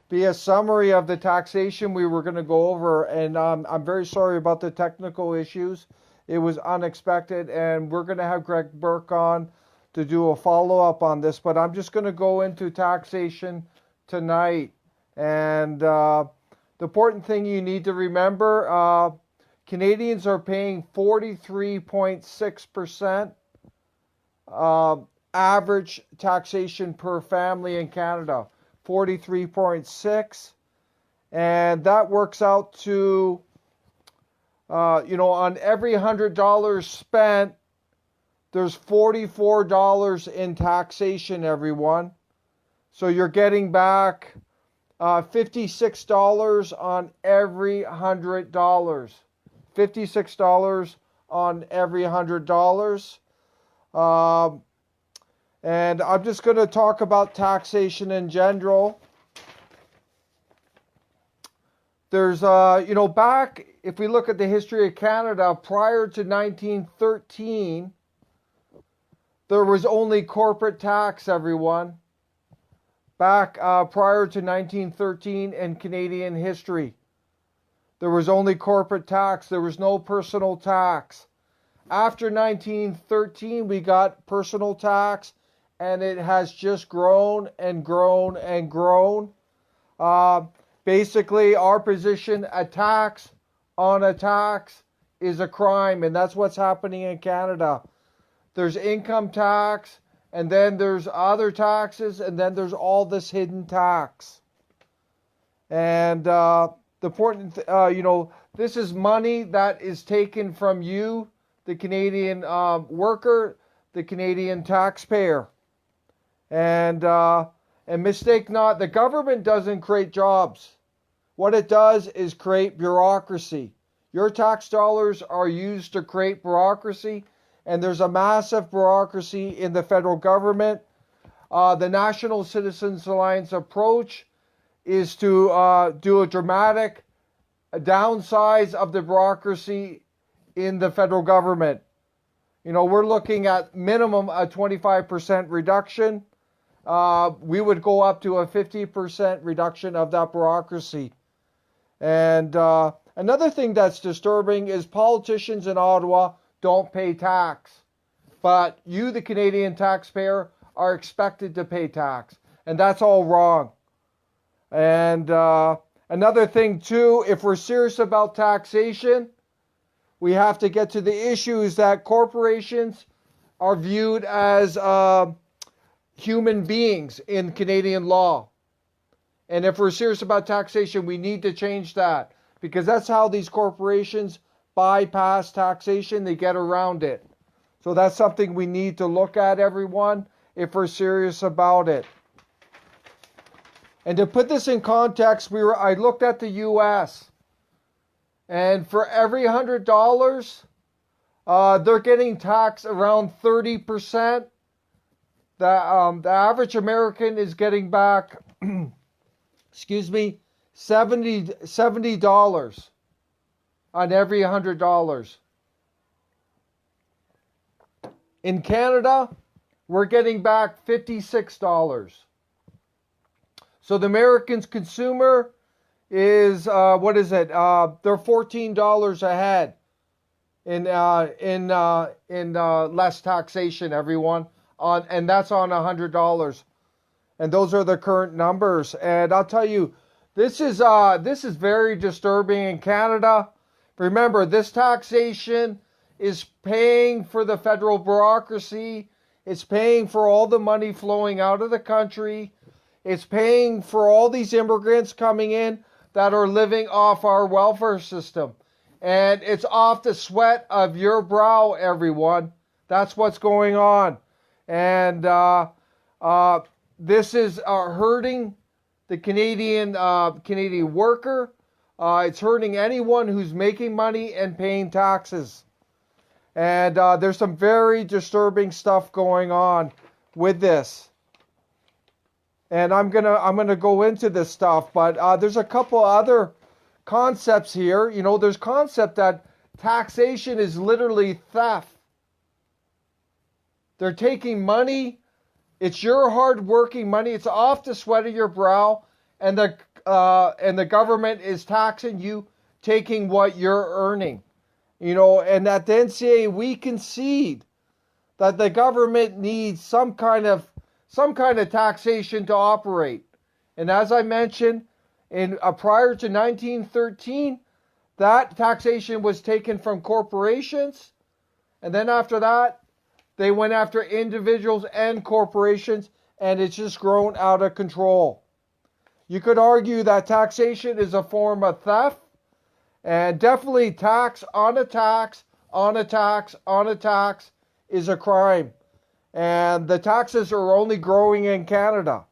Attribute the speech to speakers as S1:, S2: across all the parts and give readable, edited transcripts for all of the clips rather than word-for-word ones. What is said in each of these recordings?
S1: be a summary of the taxation we were going to go over. And I'm very sorry about the technical issues. It was unexpected, and we're going to have Greg Burke on to do a follow-up on this. But I'm just going to go into taxation tonight. And the important thing you need to remember, Canadians are paying 43.6% average taxation per family in Canada. 43.6, and that works out to, on every $100 spent, there's $44 in taxation, everyone. So you're getting back $56 on every $100. $56 on every $100. And I'm just going to talk about taxation in general. There's, back, if we look at the history of Canada, prior to 1913, there was only corporate tax, everyone. Back prior to 1913 in Canadian history, there was only corporate tax. There was no personal tax. After 1913, we got personal tax, and it has just grown and grown and grown. Basically, our position, a tax on a tax is a crime, and that's what's happening in Canada. There's income tax, and then there's other taxes, and then there's all this hidden tax. And the important, this is money that is taken from you, the Canadian worker, the Canadian taxpayer. And mistake not, the government doesn't create jobs. What it does is create bureaucracy. Your tax dollars are used to create bureaucracy, and there's a massive bureaucracy in the federal government. The National Citizens Alliance approach is to do a dramatic downsize of the bureaucracy in the federal government. We're looking at minimum a 25% reduction. We would go up to a 50% reduction of that bureaucracy. And another thing that's disturbing is politicians in Ottawa don't pay tax. But you, the Canadian taxpayer, are expected to pay tax. And that's all wrong. And another thing, too, if we're serious about taxation, we have to get to the issues that corporations are viewed as human beings in Canadian law. And if we're serious about taxation, we need to change that, because that's how these corporations bypass taxation. They get around it. So that's something we need to look at, everyone, if we're serious about it. And to put this in context, I looked at the U.S., and for every $100, they're getting taxed around 30%. The average American is getting back, $70 on every $100. In Canada, we're getting back $56. So the American consumer is, they're $14 ahead in less taxation, everyone. And that's on $100. And those are the current numbers. And I'll tell you, this is very disturbing in Canada. Remember, this taxation is paying for the federal bureaucracy. It's paying for all the money flowing out of the country. It's paying for all these immigrants coming in that are living off our welfare system. And it's off the sweat of your brow, everyone. That's what's going on. And this is hurting the Canadian worker. It's hurting anyone who's making money and paying taxes. And there's some very disturbing stuff going on with this. And I'm gonna go into this stuff, but there's a couple other concepts here. There's concept that taxation is literally theft. They're taking money. It's your hard-working money. It's off the sweat of your brow. And the and the government is taxing you, taking what you're earning. And at the NCA, we concede that the government needs some kind of taxation to operate. And as I mentioned, prior to 1913, that taxation was taken from corporations, and then after that, they went after individuals and corporations, and it's just grown out of control. You could argue that taxation is a form of theft, and definitely tax on a tax on a tax on a tax is a crime. And the taxes are only growing in Canada.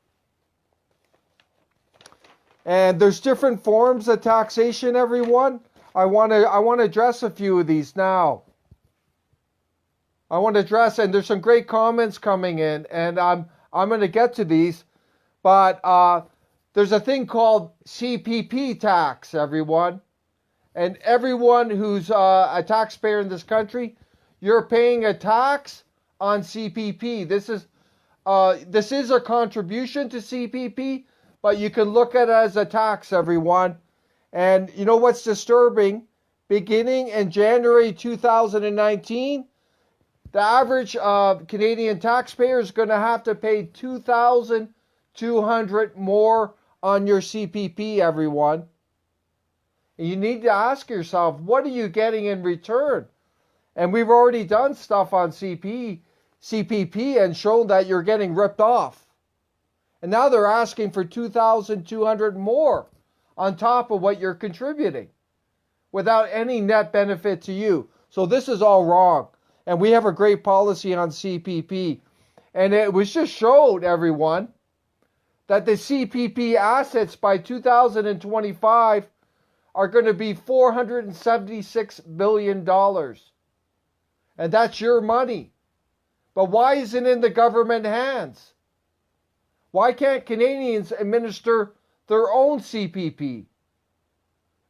S1: And there's different forms of taxation, everyone. I want to address a few of these now. And there's some great comments coming in, and I'm going to get to these, but there's a thing called CPP tax, everyone. And everyone who's a taxpayer in this country, you're paying a tax on CPP. This is a contribution to CPP, but you can look at it as a tax, everyone. And you know what's disturbing? Beginning in January 2019, the average Canadian taxpayer is going to have to pay $2,200 more on your CPP, everyone. And you need to ask yourself, what are you getting in return? And we've already done stuff on CPP and shown that you're getting ripped off. And now they're asking for $2,200 more on top of what you're contributing without any net benefit to you. So this is all wrong. And we have a great policy on CPP. And it was just showed, everyone, that the CPP assets by 2025 are going to be $476 billion. And that's your money. But why isn't it in the government hands? Why can't Canadians administer their own CPP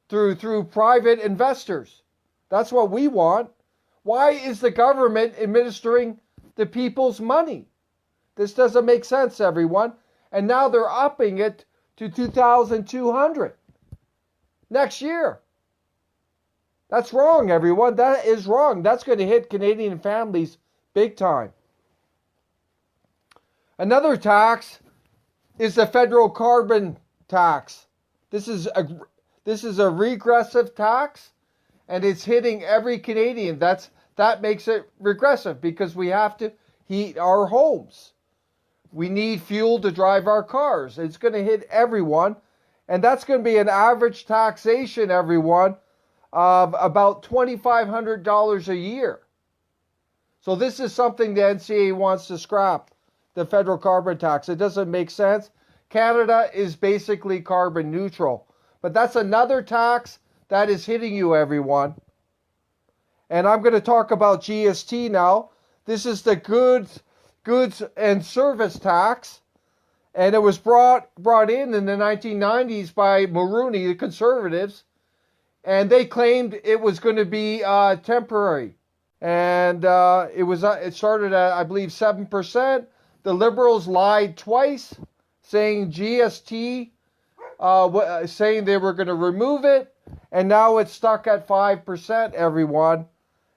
S1: through private investors? That's what we want. Why is the government administering the people's money? This doesn't make sense, everyone. And now they're upping it to $2,200 next year. That's wrong, everyone. That is wrong. That's going to hit Canadian families big time. Another tax is the federal carbon tax. This is a regressive tax, and it's hitting every Canadian. That makes it regressive because we have to heat our homes. We need fuel to drive our cars. It's going to hit everyone, and that's going to be an average taxation, everyone, of about $2,500 a year. So this is something the NCA wants to scrap, the federal carbon tax. It doesn't make sense. Canada is basically carbon neutral. But that's another tax that is hitting you, everyone. And I'm going to talk about GST now. This is the goods and service tax. And it was brought in the 1990s by Mulroney, the Conservatives. And they claimed it was going to be temporary. And it started at, I believe, 7%. The Liberals lied twice, saying GST, saying they were going to remove it. And now it's stuck at 5%, everyone.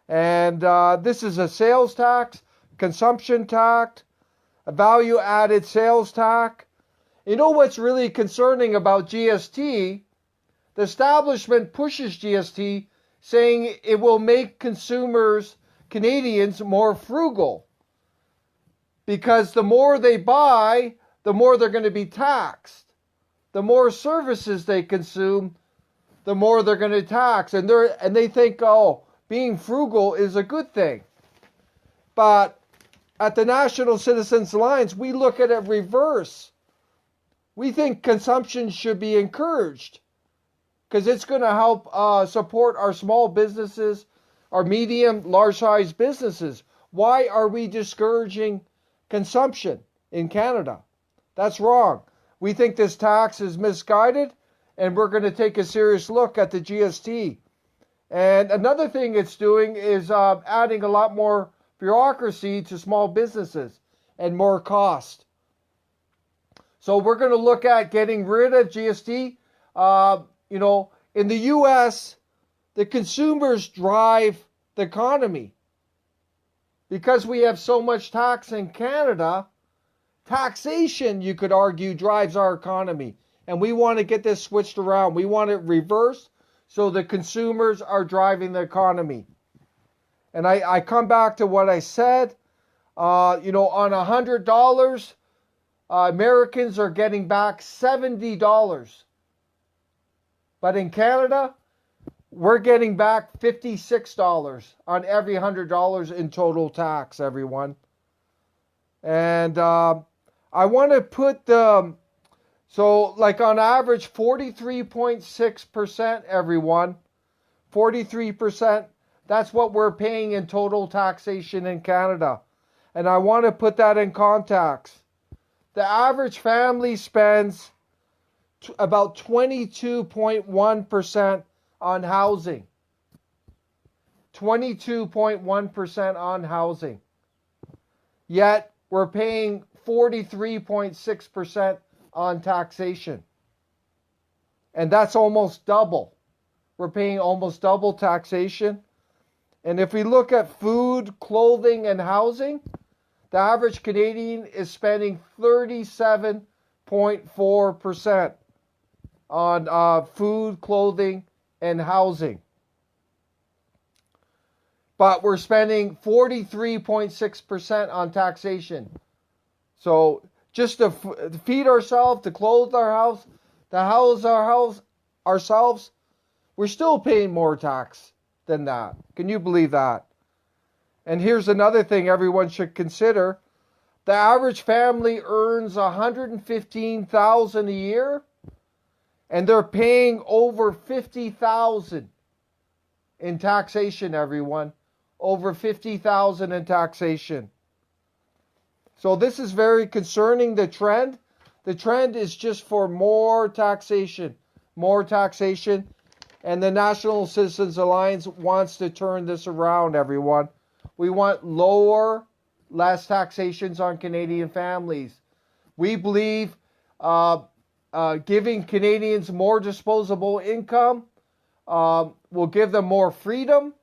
S1: And this is a sales tax, consumption tax, a value-added sales tax. You know what's really concerning about GST? The establishment pushes GST, saying it will make consumers, Canadians, more frugal. Because the more they buy, the more they're going to be taxed. The more services they consume, the more they're going to tax. And they think, oh, being frugal is a good thing. But at the National Citizens Alliance, we look at it reverse. We think consumption should be encouraged because it's going to help support our small businesses, our medium, large-sized businesses. Why are we discouraging consumption in Canada? That's wrong. We think this tax is misguided, and we're going to take a serious look at the GST. And another thing it's doing is adding a lot more bureaucracy to small businesses and more cost. So we're going to look at getting rid of GST. In the U.S., the consumers drive the economy. Because we have so much tax in Canada, taxation, you could argue, drives our economy. And we want to get this switched around. We want it reversed so the consumers are driving the economy. And I come back to what I said. On $100, Americans are getting back $70. But in Canada, we're getting back $56 on every $100 in total tax, everyone. And I want to put on average, 43.6%, everyone. 43%. That's what we're paying in total taxation in Canada. And I want to put that in context. The average family spends about 22.1% on housing. 22.1% on housing. Yet we're paying 43.6% on taxation. And that's almost double. We're paying almost double taxation. And if we look at food, clothing, and housing, the average Canadian is spending 37.4% on food, clothing, and housing. But we're spending 43.6% on taxation. So just to feed ourselves, to clothe our house, to house ourselves, we're still paying more tax than that. Can you believe that? And here's another thing everyone should consider. The average family earns $115,000 a year, and they're paying over $50,000 in taxation, everyone. Over $50,000 in taxation. So this is very concerning, the trend. The trend is just for more taxation. More taxation. And the National Citizens Alliance wants to turn this around, everyone. We want less taxations on Canadian families. We believe giving Canadians more disposable income will give them more freedom.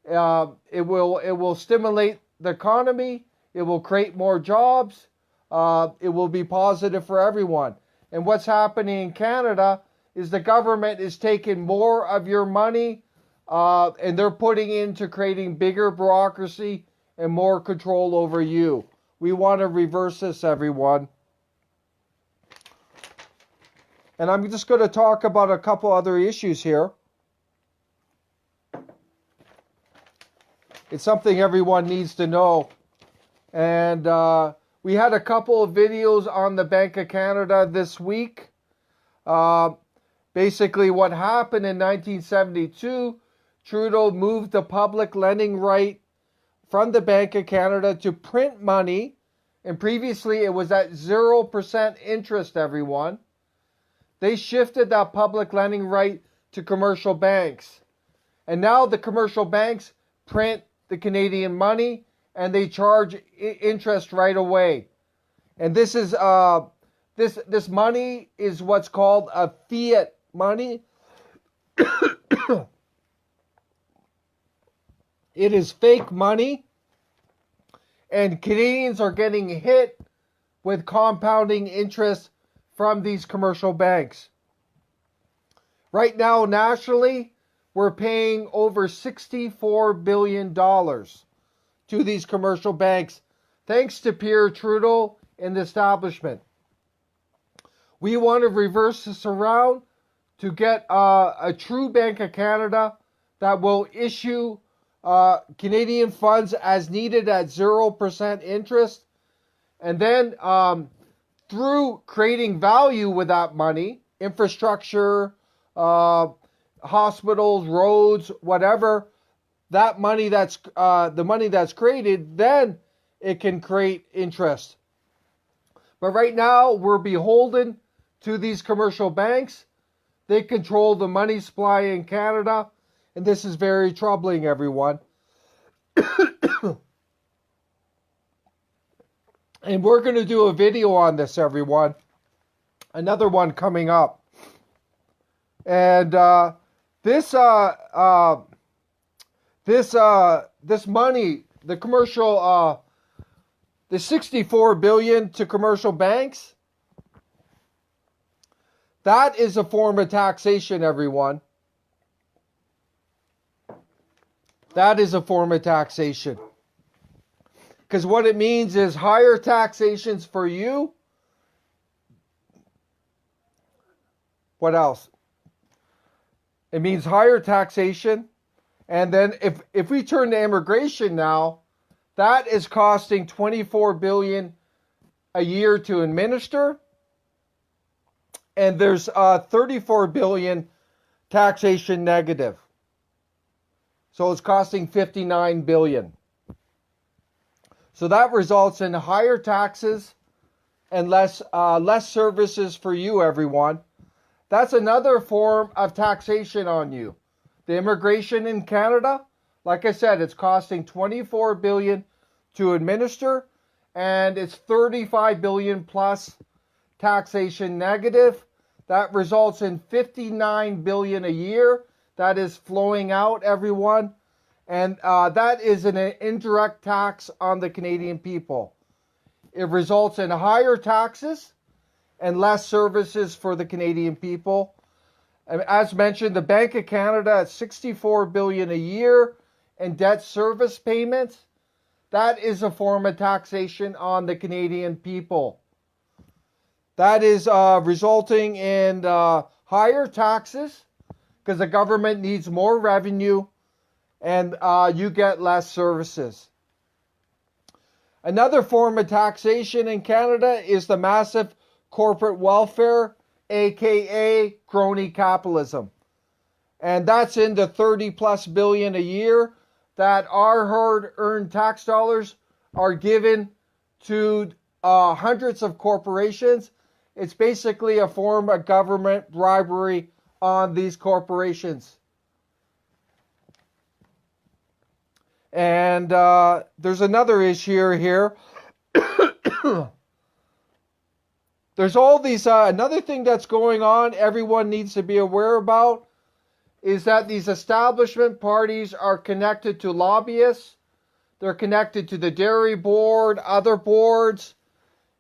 S1: It will stimulate the economy. It will create more jobs. It will be positive for everyone. And what's happening in Canada is the government is taking more of your money and they're putting into creating bigger bureaucracy and more control over you. We want to reverse this, everyone. And I'm just going to talk about a couple other issues here. It's something everyone needs to know. And we had a couple of videos on the Bank of Canada this week. Basically, what happened in 1972, Trudeau moved the public lending right from the Bank of Canada to print money. And previously, it was at 0% interest, everyone. They shifted that public lending right to commercial banks. And now the commercial banks print the Canadian money and they charge interest right away. And this is this money is what's called a fiat money. It is fake money, and Canadians are getting hit with compounding interest from these commercial banks. Right now, nationally, we're paying over $64 billion to these commercial banks, thanks to Pierre Trudeau and the establishment. We want to reverse this around to get a true Bank of Canada that will issue Canadian funds as needed at 0% interest. And then through creating value with that money, infrastructure, hospitals, roads, whatever, that money that's the money that's created, then it can create interest. But right now, we're beholden to these commercial banks. They control the money supply in Canada, and this is very troubling, everyone. And we're going to do a video on this, everyone. another one coming up. And this money, the commercial, the 64 billion to commercial banks, that is a form of taxation, everyone. That is a form of taxation. Because what it means is higher taxations for you. What else? It means higher taxation. And then if we turn to immigration now, that is costing 24 billion a year to administer. And there's 34 billion taxation negative. So it's costing 59 billion. So that results in higher taxes and less services for you, everyone. That's another form of taxation on you. The immigration in Canada, like I said, it's costing 24 billion to administer, and it's 35 billion plus taxation negative. That results in 59 billion a year that is flowing out, everyone. And that is an indirect tax on the Canadian people. It results in higher taxes and less services for the Canadian people. And as mentioned, the Bank of Canada at 64 billion a year in debt service payments. That is a form of taxation on the Canadian people. That is resulting in higher taxes because the government needs more revenue and you get less services. Another form of taxation in Canada is the massive corporate welfare, aka crony capitalism. And that's in the 30 plus billion a year that our hard-earned tax dollars are given to hundreds of corporations. It's basically a form of government bribery on these corporations. And there's another issue here. There's all these, another thing that's going on everyone needs to be aware about is that these establishment parties are connected to lobbyists. They're connected to the Dairy Board, other boards,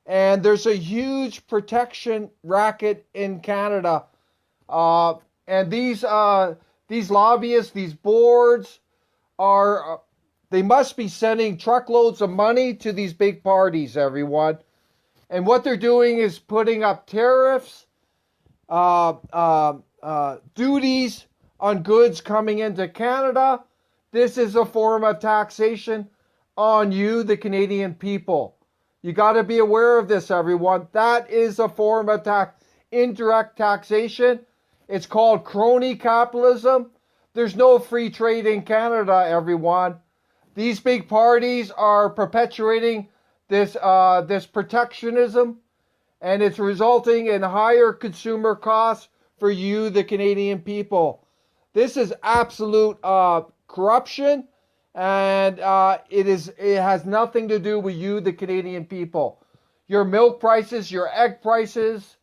S1: and there's a huge protection racket in Canada. And these lobbyists, these boards they must be sending truckloads of money to these big parties, everyone. And what they're doing is putting up tariffs, duties on goods coming into Canada. This is a form of taxation on you, the Canadian people. You got to be aware of this, everyone. That is a form of indirect taxation. It's called crony capitalism. There's no free trade in Canada, everyone. These big parties are perpetuating this protectionism, and it's resulting in higher consumer costs for you, the Canadian people. This is absolute corruption, and it has nothing to do with you, the Canadian people. Your milk prices, your egg prices,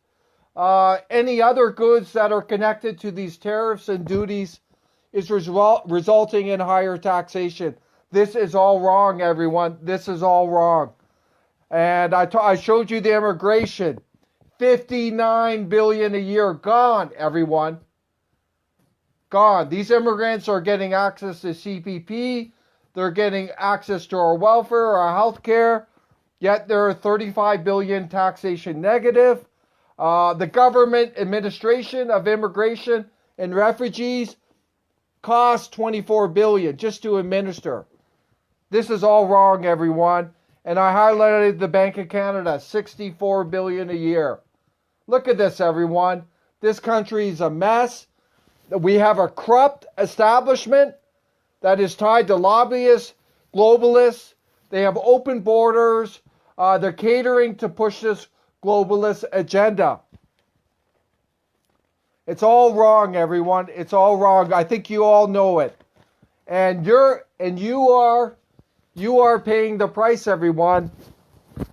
S1: any other goods that are connected to these tariffs and duties is resulting in higher taxation. This is all wrong, everyone. This is all wrong. And I showed you the immigration. 59 billion a year gone, everyone. Gone. These immigrants are getting access to CPP. They're getting access to our welfare, our health care. Yet there are 35 billion taxation negative. The government administration of immigration and refugees costs 24 billion just to administer. This is all wrong, everyone. And I highlighted the Bank of Canada, 64 billion a year. Look at this, everyone. This country is a mess. We have a corrupt establishment that is tied to lobbyists, globalists. They have open borders. They're catering to push this globalist agenda. It's all wrong, everyone. It's all wrong. I think you all know it. And you are paying the price, everyone.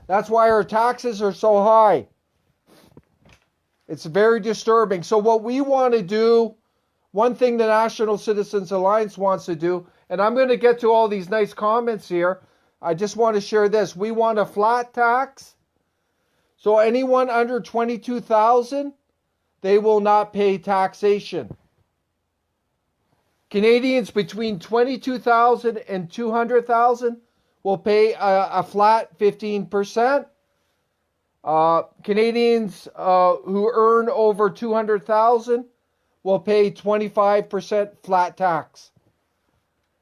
S1: That's why our taxes are so high. It's very disturbing. So what we want to do, one thing the National Citizens Alliance wants to do, and I'm going to get to all these nice comments here. I just want to share this. We want a flat tax. So anyone under 22,000, they will not pay taxation. Canadians between 22,000 and 200,000 will pay a flat 15%. Canadians who earn over 200,000 will pay 25% flat tax.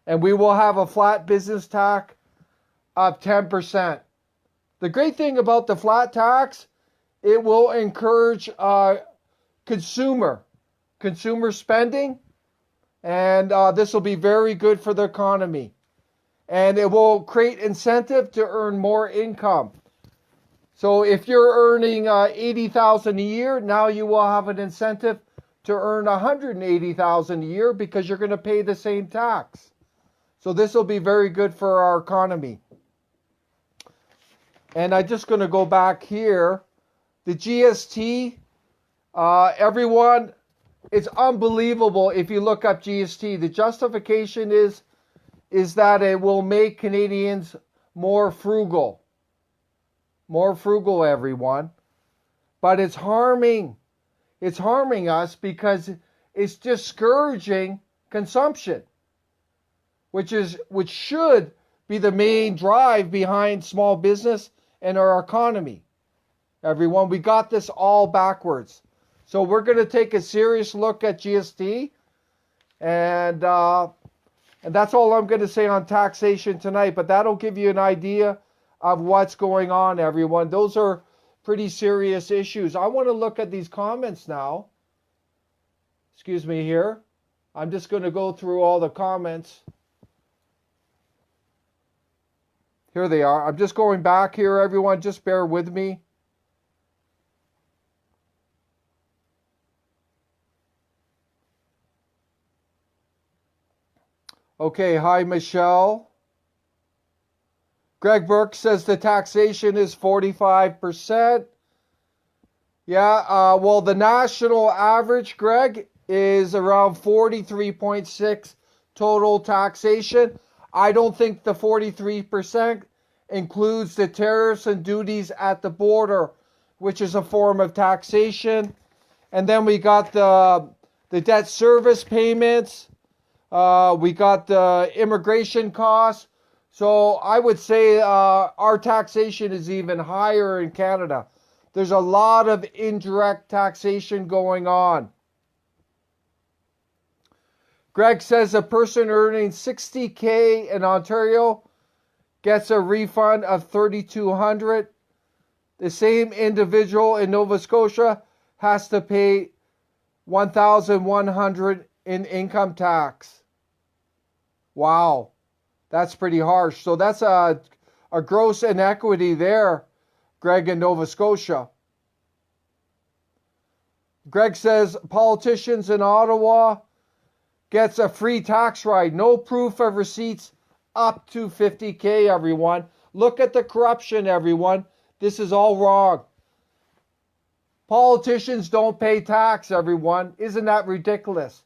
S1: And we will have a flat business tax of 10%. The great thing about the flat tax, it will encourage consumer spending, and this will be very good for the economy. And it will create incentive to earn more income. So if you're earning 80,000 a year, now you will have an incentive to earn 180,000 a year because you're going to pay the same tax. So this will be very good for our economy. And I'm just going to go back here. The GST, everyone, it's unbelievable if you look up GST. The justification is that it will make Canadians more frugal. More frugal, everyone. But it's harming. It's harming us because it's discouraging consumption, which should be the main drive behind small business and our economy. Everyone, we got this all backwards. So we're going to take a serious look at GST, and that's all I'm going to say on taxation tonight, but that'll give you an idea of what's going on, everyone. Those are pretty serious issues. I want to look at these comments now. Excuse me here. I'm just going to go through all the comments. Here they are. I'm just going back here, everyone. Just bear with me. Okay, hi, Michelle. Greg Burke says the taxation is 45%. Yeah, well, the national average, Greg, is around 43.6 total taxation. I don't think the 43% includes the tariffs and duties at the border, which is a form of taxation. And then we got the debt service payments. We got the immigration costs. So I would say our taxation is even higher in Canada. There's a lot of indirect taxation going on. Greg says a person earning $60,000 in Ontario gets a refund of $3,200. The same individual in Nova Scotia has to pay $1,100 in income tax. Wow, that's pretty harsh. So that's a gross inequity there, Greg, in Nova Scotia. Greg says politicians in Ottawa gets a free tax ride. No proof of receipts up to $50,000, everyone. Look at the corruption, everyone. This is all wrong. Politicians don't pay tax, everyone. Isn't that ridiculous?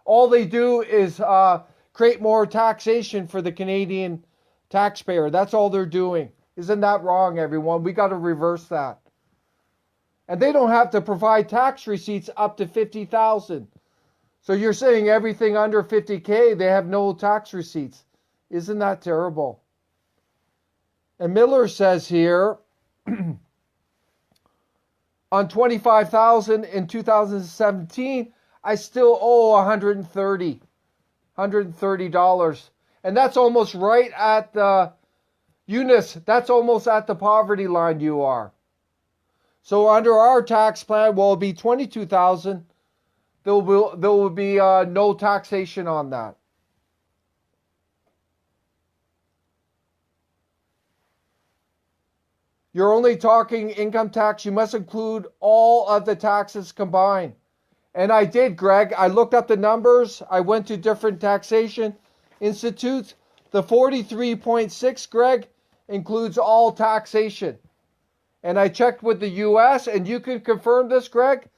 S1: All they do is create more taxation for the Canadian taxpayer. That's all they're doing. Isn't that wrong, everyone? We got to reverse that. And they don't have to provide tax receipts up to $50,000. So you're saying everything under $50,000, they have no tax receipts. Isn't that terrible? And Miller says here, on $25,000 in 2017, I still owe $130. And that's almost right at the, Eunice, that's almost at the poverty line you are. So under our tax plan, well, it'll be $22,000. There will be no taxation on that. You're only talking income tax. You must include all of the taxes combined. And I did, Greg. I looked up the numbers. I went to different taxation institutes. The 43.6, Greg, includes all taxation. And I checked with the U.S., and you can confirm this, Greg.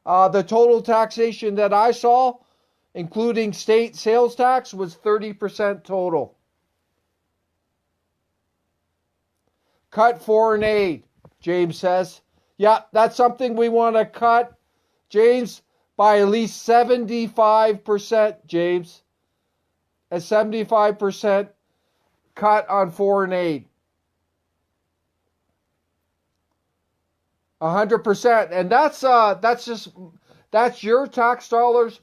S1: The total taxation that I saw, including state sales tax, was 30% total. Cut foreign aid, James says. Yeah, that's something we want to cut, James, by at least 75%, James. A 75% cut on foreign aid. 100%. And that's your tax dollars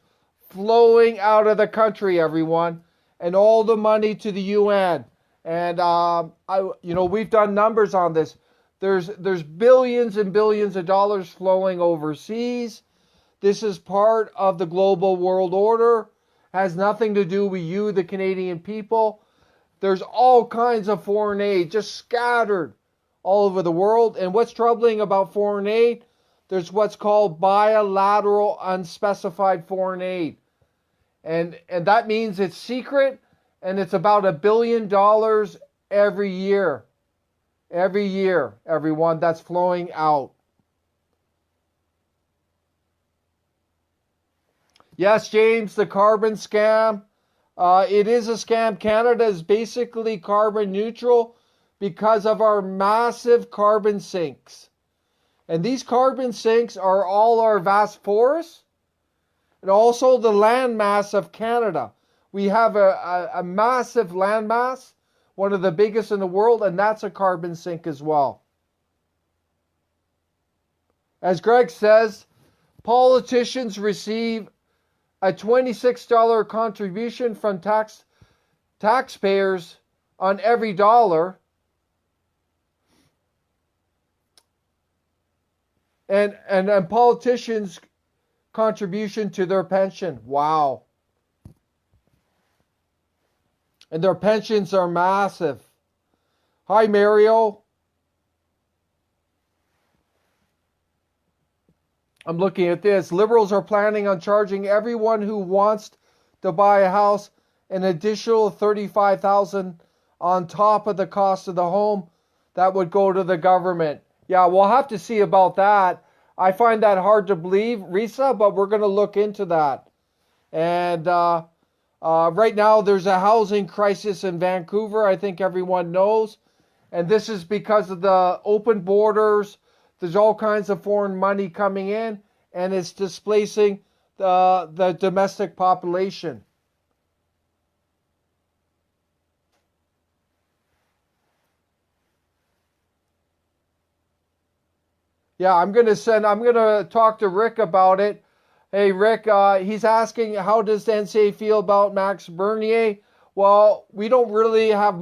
S1: flowing out of the country, everyone. And all the money to the UN. And we've done numbers on this. There's billions and billions of dollars flowing overseas. This is part of the global world order. Has nothing to do with you, the Canadian people. There's all kinds of foreign aid just scattered all over the world. And what's troubling about foreign aid? There's what's called bilateral unspecified foreign aid. And that means it's secret, and it's about $1 billion every year. Every year, everyone, that's flowing out. Yes, James, the carbon scam. It is a scam. Canada is basically carbon neutral because of our massive carbon sinks. And these carbon sinks are all our vast forests and also the land mass of Canada. We have a massive land mass, one of the biggest in the world, and that's a carbon sink as well. As Greg says, politicians receive a $26 contribution from taxpayers on every dollar. And politicians' contribution to their pension. Wow. And their pensions are massive. Hi, Mario. I'm looking at this. Liberals are planning on charging everyone who wants to buy a house an additional $35,000 on top of the cost of the home. That would go to the government. Yeah, we'll have to see about that. I find that hard to believe, Risa, but we're going to look into that. And right now there's a housing crisis in Vancouver, I think everyone knows. And this is because of the open borders. There's all kinds of foreign money coming in, and it's displacing the domestic population. Yeah, I'm going to talk to Rick about it. Hey, Rick, he's asking, how does the NCA feel about Max Bernier? Well, we don't really have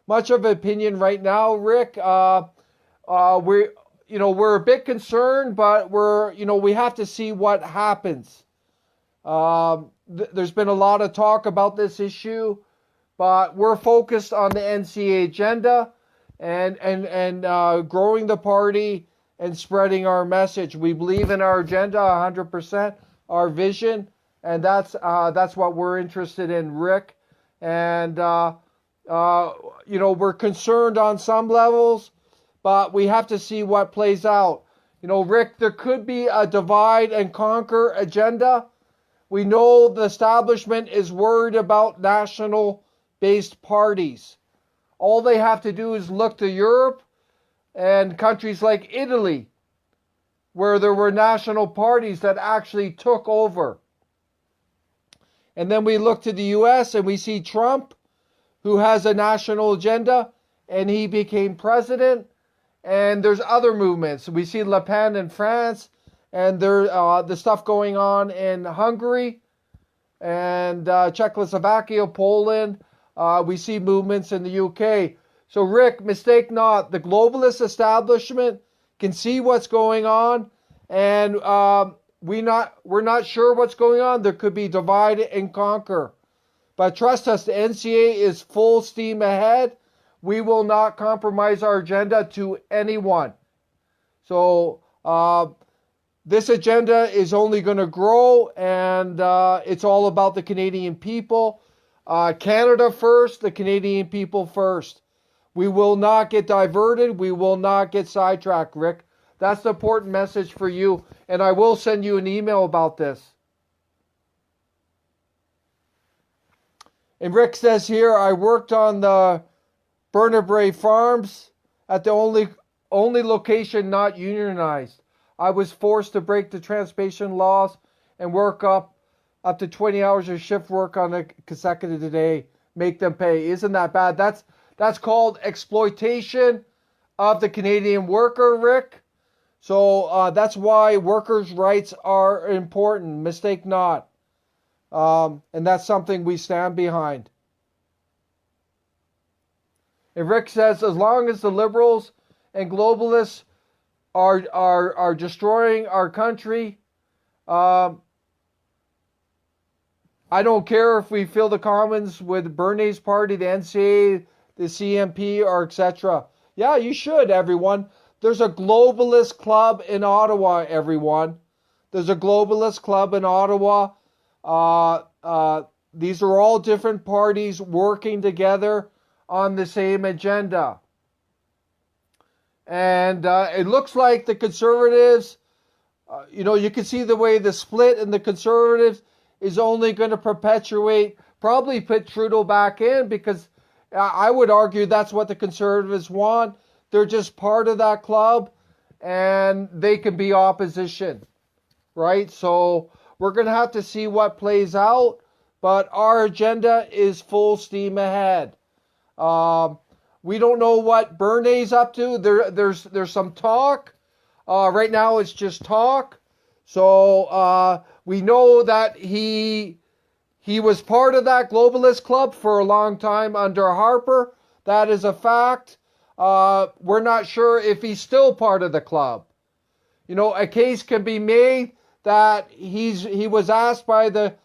S1: much of an opinion right now, Rick. We're a bit concerned, but we have to see what happens. There's been a lot of talk about this issue, but we're focused on the NCA agenda and growing the party and spreading our message. We believe in our agenda 100%, our vision, and that's what we're interested in, Rick. And we're concerned on some levels, but we have to see what plays out. Rick, there could be a divide and conquer agenda. We know the establishment is worried about national-based parties. All they have to do is look to Europe and countries like Italy, where there were national parties that actually took over. And then we look to the US and we see Trump, who has a national agenda, and he became president. And there's other movements. We see Le Pen in France, and there's the stuff going on in Hungary and Czechoslovakia, Poland. We see movements in the UK. So, Rick, mistake not, the globalist establishment can see what's going on, and we're not sure what's going on. There could be divide and conquer. But trust us, the NCA is full steam ahead. We will not compromise our agenda to anyone. So this agenda is only going to grow, and it's all about the Canadian people. Canada first, the Canadian people first. We will not get diverted. We will not get sidetracked, Rick. That's the important message for you. And I will send you an email about this. And Rick says here, I worked on the Bernabray Farms at the only location not unionized. I was forced to break the transportation laws and work up to 20 hours of shift work on a consecutive day, make them pay. Isn't that bad? That's called exploitation of the Canadian worker, Rick. So that's why workers' rights are important. Mistake not. And that's something we stand behind. And Rick says, as long as the liberals and globalists are destroying our country, I don't care if we fill the Commons with Bernie's party, the NCA, the CMP, or etc. Yeah, you should, everyone. There's a globalist club in Ottawa, everyone. There's a globalist club in Ottawa. These are all different parties working together on the same agenda. And it looks like the Conservatives, you can see the way the split in the Conservatives is only going to perpetuate, probably put Trudeau back in, because I would argue that's what the Conservatives want. They're just part of that club, and they can be opposition, right? So we're going to have to see what plays out, but our agenda is full steam ahead. We don't know what Bernie's up to. There's some talk. Right now it's just talk. So we know that he was part of that globalist club for a long time under Harper. That is a fact. We're not sure if he's still part of the club. A case can be made that he was asked by the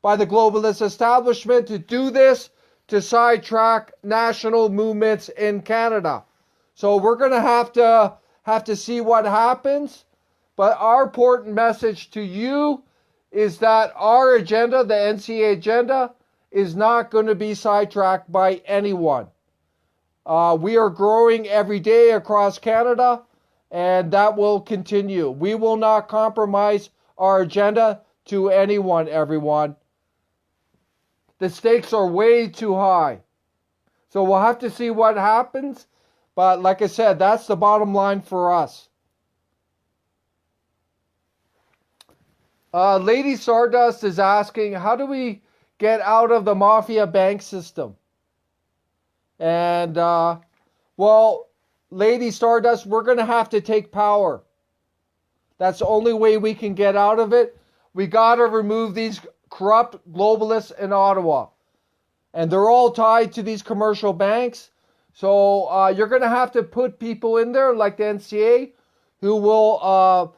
S1: globalist establishment to do this to sidetrack national movements in Canada. So we're going to have to see what happens. But our important message to you is that our agenda, the NCA agenda, is not going to be sidetracked by anyone. We are growing every day across Canada, and that will continue. We will not compromise our agenda to anyone, everyone. The stakes are way too high. So we'll have to see what happens. But like I said, that's the bottom line for us. Lady Stardust is asking, how do we get out of the mafia bank system? And, well, Lady Stardust, we're going to have to take power. That's the only way we can get out of it. We got to remove these corrupt globalists in Ottawa. And they're all tied to these commercial banks. So you're going to have to put people in there like the NCA who will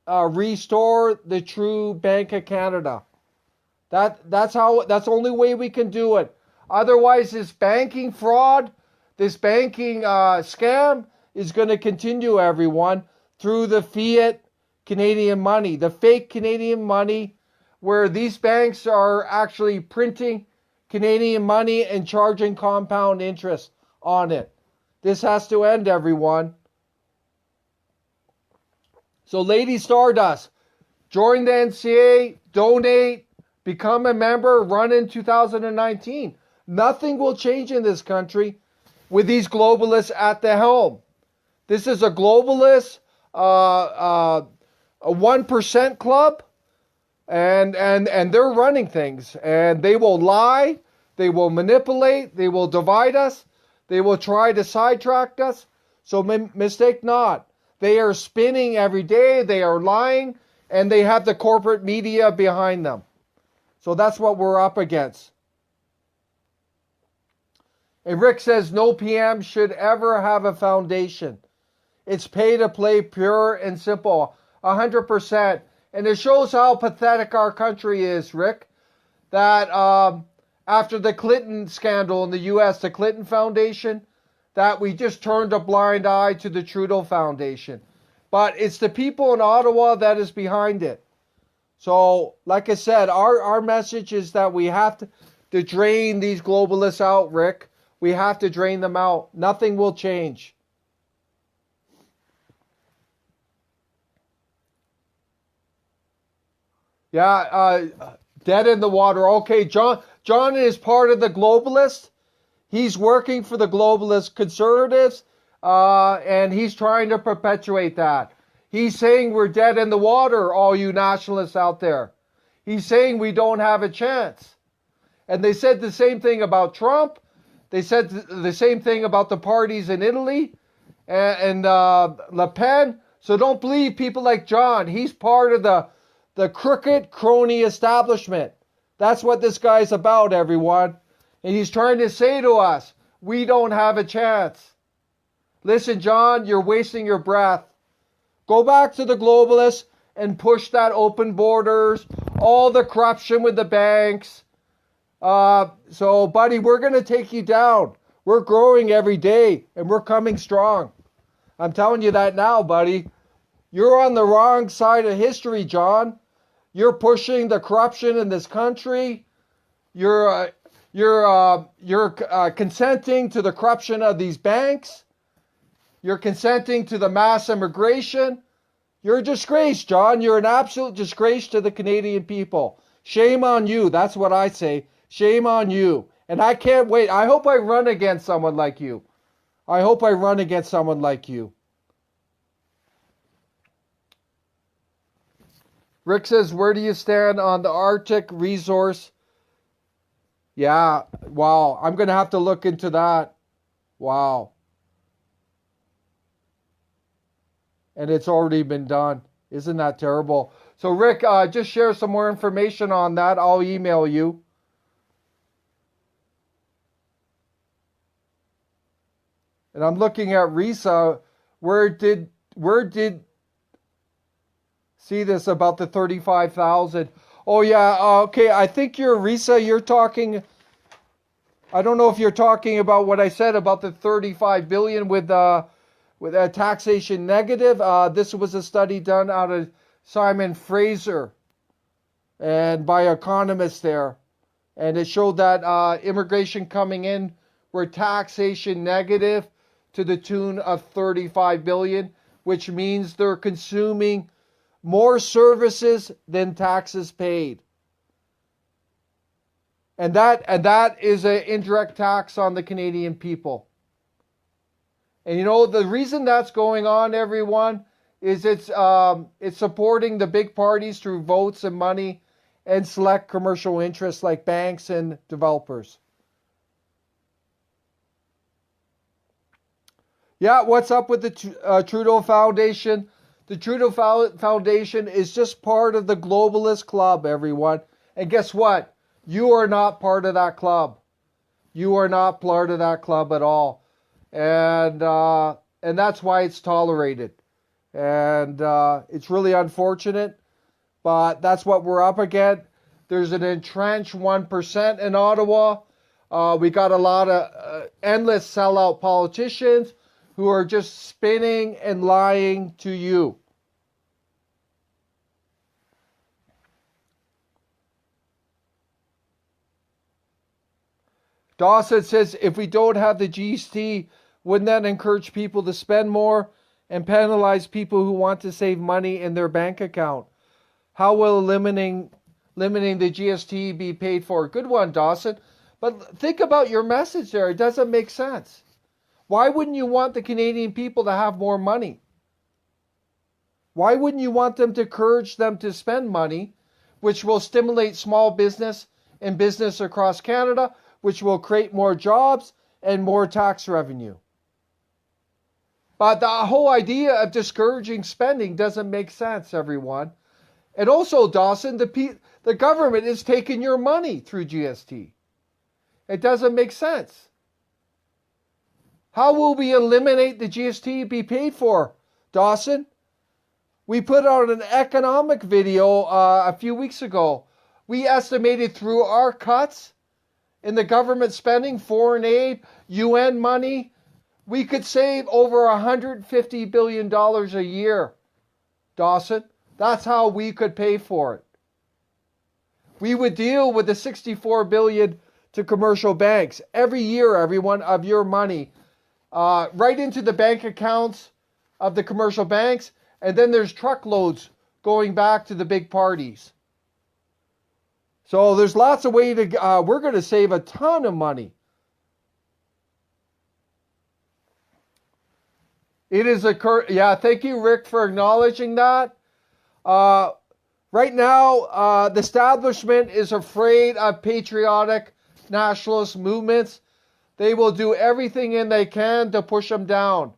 S1: restore the true Bank of Canada. That's the only way we can do it. Otherwise, this banking fraud, this banking scam is going to continue, everyone, through the fiat Canadian money, the fake Canadian money, where these banks are actually printing Canadian money and charging compound interest on it. This has to end, everyone. So, Lady Stardust, join the NCA, donate, become a member, run in 2019. Nothing will change in this country with these globalists at the helm. This is a globalist, a 1% club, and they're running things. And they will lie, they will manipulate, they will divide us, they will try to sidetrack us. So mistake not. They are spinning every day, they are lying, and they have the corporate media behind them. So that's what we're up against. And Rick says no PM should ever have a foundation. It's pay to play, pure and simple, 100%. And it shows how pathetic our country is, Rick, that after the Clinton scandal in the U.S., the Clinton Foundation, that we just turned a blind eye to the Trudeau Foundation. But it's the people in Ottawa that is behind it. So, like I said, our message is that we have to drain these globalists out, Rick. We have to drain them out. Nothing will change. Yeah, dead in the water. Okay, John is part of the globalists. He's working for the globalist conservatives, and he's trying to perpetuate that. He's saying we're dead in the water, all you nationalists out there. He's saying we don't have a chance. And they said the same thing about Trump. They said the same thing about the parties in Italy and Le Pen. So don't believe people like John. He's part of the crooked crony establishment. That's what this guy's about, everyone. And he's trying to say to us, we don't have a chance. Listen, John, you're wasting your breath. Go back to the globalists and push that open borders, all the corruption with the banks. So, buddy, we're going to take you down. We're growing every day, and we're coming strong. I'm telling you that now, buddy. You're on the wrong side of history, John. You're pushing the corruption in this country. You're consenting to the corruption of these banks. You're consenting to the mass immigration. You're a disgrace, John. You're an absolute disgrace to the Canadian people. Shame on you. That's what I say. Shame on you. And I can't wait. I hope I run against someone like you. I hope I run against someone like you. Rick says, where do you stand on the Arctic resource? Yeah, wow. I'm going to have to look into that. Wow. And it's already been done. Isn't that terrible? So, Rick, just share some more information on that. I'll email you. And I'm looking at Risa. Where did see this about the 35,000? Oh yeah, okay. I think Risa. You're talking. I don't know if you're talking about what I said about the 35 billion with a taxation negative. This was a study done out of Simon Fraser and by economists there, and it showed that immigration coming in were taxation negative to the tune of 35 billion, which means they're consuming more services than taxes paid. And that is an indirect tax on the Canadian people. And you know, the reason that's going on, everyone, is it's supporting the big parties through votes and money and select commercial interests like banks and developers. Yeah, what's up with the Trudeau Foundation? The Trudeau Foundation is just part of the globalist club, everyone. And guess what? You are not part of that club. You are not part of that club at all. And that's why it's tolerated. And it's really unfortunate, but that's what we're up against. There's an entrenched 1% in Ottawa. We got a lot of endless sellout politicians who are just spinning and lying to you. Dawson says, if we don't have the GST, wouldn't that encourage people to spend more and penalize people who want to save money in their bank account? How will eliminating the GST be paid for? Good one, Dawson. But think about your message there. It doesn't make sense. Why wouldn't you want the Canadian people to have more money? Why wouldn't you want them to encourage them to spend money, which will stimulate small business and business across Canada, which will create more jobs and more tax revenue? But the whole idea of discouraging spending doesn't make sense, everyone. And also, Dawson, the government is taking your money through GST. It doesn't make sense. How will we eliminate the GST be paid for, Dawson? We put out an economic video a few weeks ago. We estimated through our cuts in the government spending, foreign aid, UN money, we could save over $150 billion a year, Dawson. That's how we could pay for it. We would deal with the $64 billion to commercial banks every year, everyone, of your money. Right into the bank accounts of the commercial banks, and then there's truckloads going back to the big parties. So there's lots of ways to, we're going to save a ton of money. It is yeah, thank you, Rick, for acknowledging that. Right now, the establishment is afraid of patriotic nationalist movements. They will do everything they can to push them down.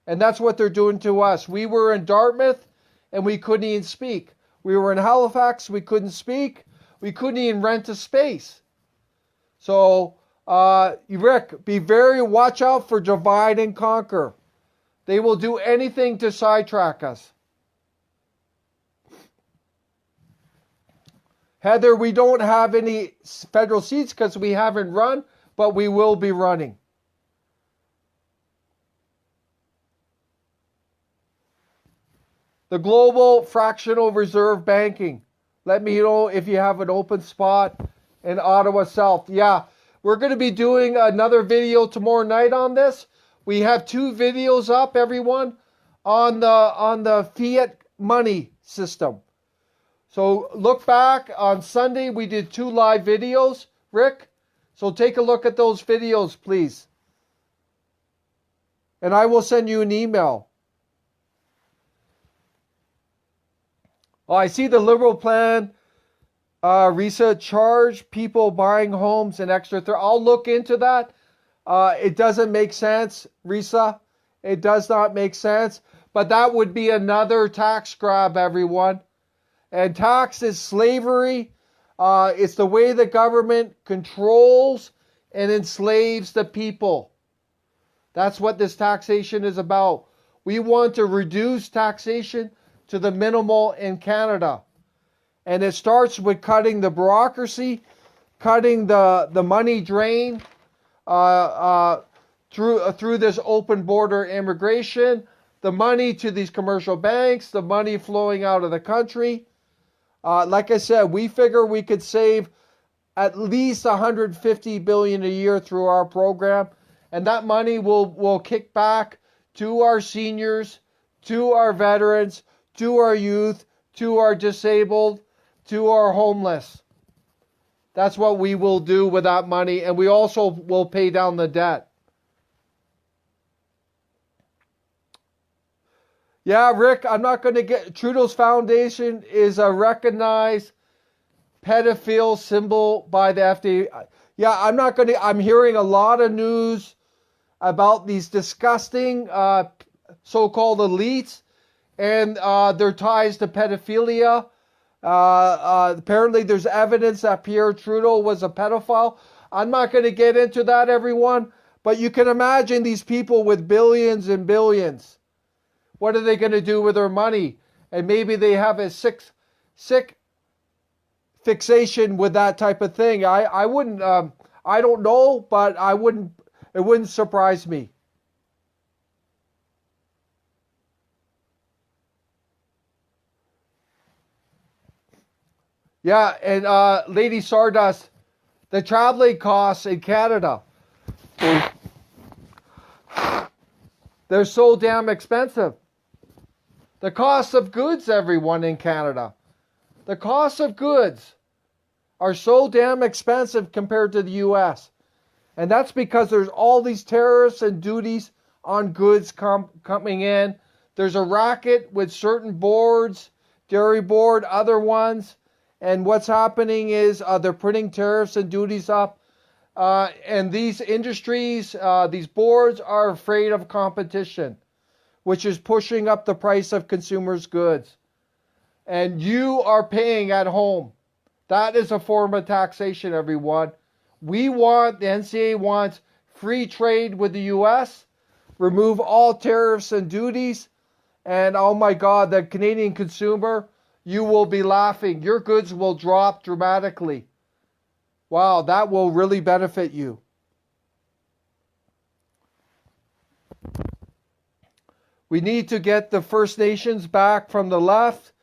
S1: And that's what they're doing to us. We were in Dartmouth and we couldn't even speak. We were in Halifax, we couldn't speak. We couldn't even rent a space. So, Rick, watch out for divide and conquer. They will do anything to sidetrack us. Heather, we don't have any federal seats because we haven't run, but we will be running. The global fractional reserve banking. Let me know if you have an open spot in Ottawa South. Yeah, we're going to be doing another video tomorrow night on this. We have 2 videos up, everyone, on the fiat money system. So look back on Sunday, we did 2 live videos, Rick. So take a look at those videos, please. And I will send you an email. Oh, I see the Liberal plan, Risa, charge people buying homes an extra. I'll look into that. It doesn't make sense, Risa. It does not make sense. But that would be another tax grab, everyone. And tax is slavery. It's the way the government controls and enslaves the people. That's what this taxation is about. We want to reduce taxation to the minimal in Canada. And it starts with cutting the bureaucracy, cutting the money drain through this open border immigration, the money to these commercial banks, the money flowing out of the country. Like I said, we figure we could save at least $150 billion a year through our program, and that money will kick back to our seniors, to our veterans, to our youth, to our disabled, to our homeless. That's what we will do with that money, and we also will pay down the debt. Yeah, Rick, I'm not going to get... Trudeau's Foundation is a recognized pedophile symbol by the FDA. Yeah, I'm not going to... I'm hearing a lot of news about these disgusting so-called elites and their ties to pedophilia. Apparently there's evidence that Pierre Trudeau was a pedophile. I'm not going to get into that, everyone, but you can imagine these people with billions and billions. What are they going to do with their money? And maybe they have a sick fixation with that type of thing. I wouldn't, I don't know, but it wouldn't surprise me. Yeah, and Lady Sardust, the traveling costs in Canada, they're so damn expensive. The cost of goods, everyone in Canada, the cost of goods are so damn expensive compared to the U.S. And that's because there's all these tariffs and duties on goods coming in. There's a racket with certain boards, Dairy Board, other ones. And what's happening is they're putting tariffs and duties up. And these industries, these boards are afraid of competition, which is pushing up the price of consumers' goods. And you are paying at home. That is a form of taxation, everyone. The NCA wants free trade with the U.S., remove all tariffs and duties, and oh my God, the Canadian consumer, you will be laughing. Your goods will drop dramatically. Wow, that will really benefit you. We need to get the First Nations back from the left.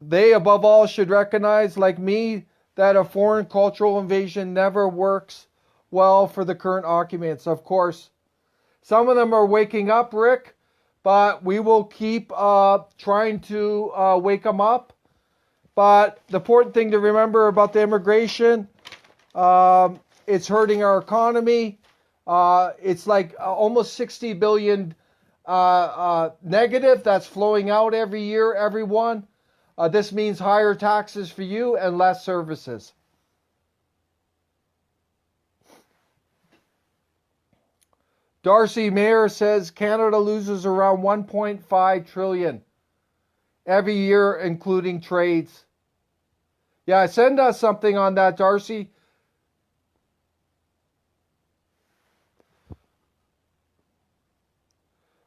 S1: They, above all, should recognize, like me, that a foreign cultural invasion never works well for the current occupants. Of course, some of them are waking up, Rick, but we will keep trying to wake them up. But the important thing to remember about the immigration, it's hurting our economy. It's like almost 60 billion negative that's flowing out every year, everyone. This means higher taxes for you and less services. Darcy Mayer says Canada loses around 1.5 trillion every year, including trades. Yeah, send us something on that, Darcy.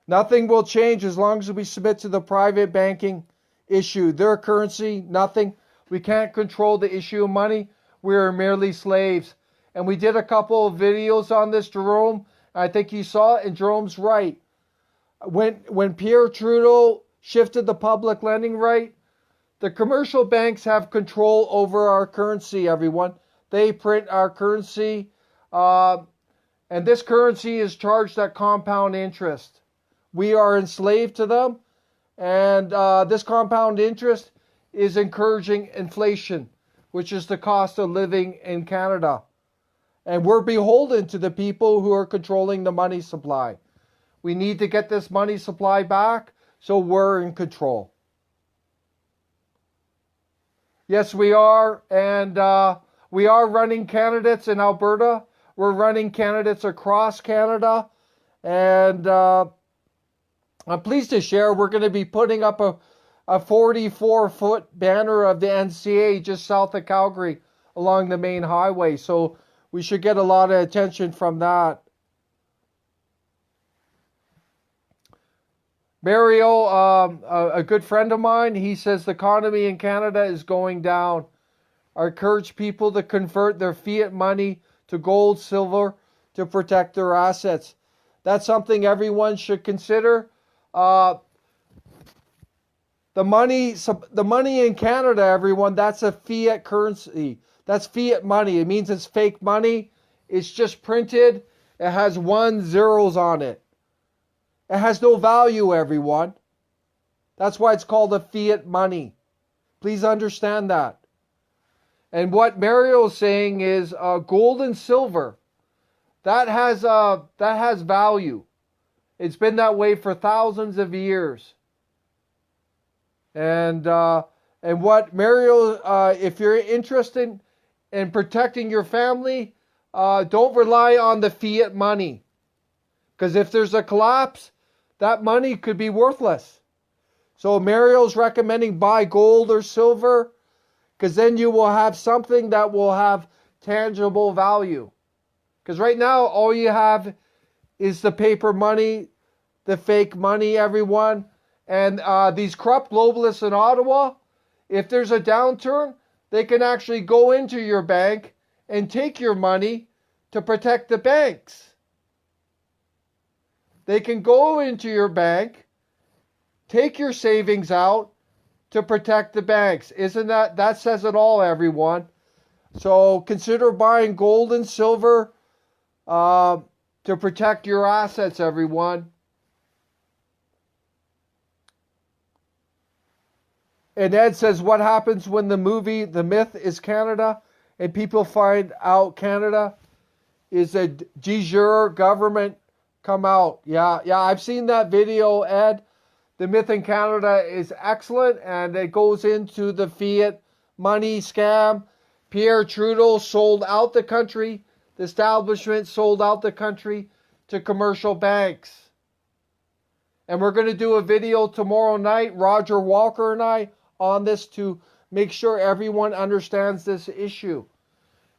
S1: Nothing will change as long as we submit to the private banking issue. Their currency, nothing. We can't control the issue of money. We are merely slaves. And we did a couple of videos on this, Jerome. I think you saw it, and Jerome's right. When Pierre Trudeau shifted the public lending rate, the commercial banks have control over our currency, everyone. They print our currency, and this currency is charged at compound interest. We are enslaved to them, and this compound interest is encouraging inflation, which is the cost of living in Canada. And we're beholden to the people who are controlling the money supply. We need to get this money supply back so we're in control. Yes, we are. And we are running candidates in Alberta. We're running candidates across Canada. And I'm pleased to share we're going to be putting up a 44-foot banner of the NCA just south of Calgary along the main highway. So we should get a lot of attention from that. Mario, a good friend of mine, he says the economy in Canada is going down. I encourage people to convert their fiat money to gold, silver to protect their assets. That's something everyone should consider. The money in Canada, everyone, that's a fiat currency. That's fiat money. It means it's fake money. It's just printed. It has 1 zeros on it. It has no value, everyone. That's why it's called a fiat money. Please understand that. And what Mario is saying is gold and silver. That has value. It's been that way for thousands of years. And what Mario, if you're interested in protecting your family, don't rely on the fiat money. Because if there's a collapse, that money could be worthless. So Mario's recommending buy gold or silver, because then you will have something that will have tangible value. Because right now, all you have is the paper money, the fake money, everyone. And these corrupt globalists in Ottawa, if there's a downturn, they can actually go into your bank and take your money to protect the banks. They can go into your bank, take your savings out to protect the banks. That says it all, everyone. So consider buying gold and silver to protect your assets, everyone. And Ed says, what happens when the movie The Myth is Canada and people find out Canada is a de jure government come out? Yeah, I've seen that video, Ed. The Myth in Canada is excellent, and it goes into the fiat money scam. Pierre Trudeau sold out the country. The establishment sold out the country to commercial banks. And we're going to do a video tomorrow night, Roger Walker and I, on this to make sure everyone understands this issue.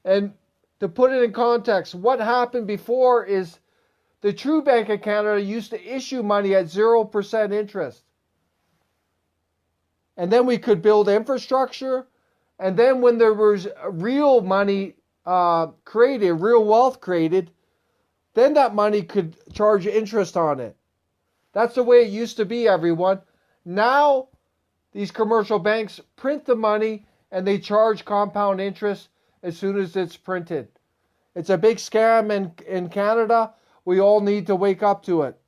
S1: And to put it in context, what happened before is the True Bank of Canada used to issue money at 0% interest. And then we could build infrastructure. And then when there was real money created, real wealth created, then that money could charge interest on it. That's the way it used to be, everyone. Now, these commercial banks print the money and they charge compound interest as soon as it's printed. It's a big scam in Canada. We all need to wake up to it.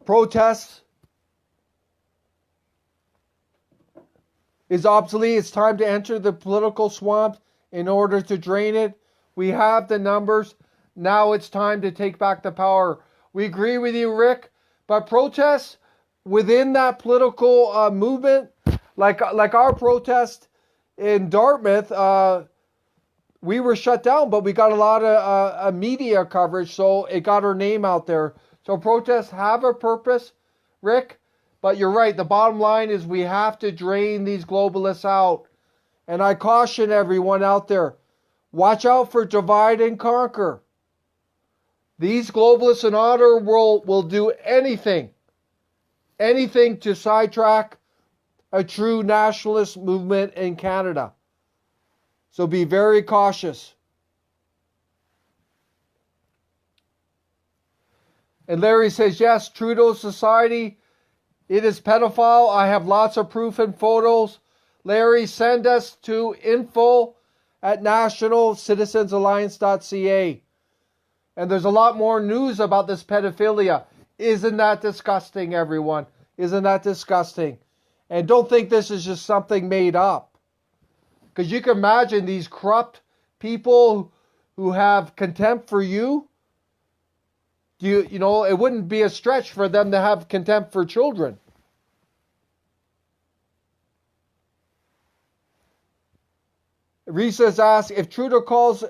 S1: Protests is obsolete. It's time to enter the political swamp in order to drain it. We have the numbers. Now it's time to take back the power. We agree with you, Rick, but protests within that political movement, like our protest in Dartmouth, we were shut down, but we got a lot of media coverage, so it got our name out there. So protests have a purpose, Rick, but you're right. The bottom line is we have to drain these globalists out. And I caution everyone out there, watch out for divide and conquer. These globalists in our world will do anything to sidetrack a true nationalist movement in Canada. So be very cautious. And Larry says, yes, Trudeau's society, it is pedophile. I have lots of proof and photos. Larry, send us to info@nationalcitizensalliance.ca. And there's a lot more news about this pedophilia. Isn't that disgusting, everyone? Isn't that disgusting? And don't think this is just something made up. Because you can imagine these corrupt people who have contempt for you. You know, it wouldn't be a stretch for them to have contempt for children. Risa's asked, if Trudeau calls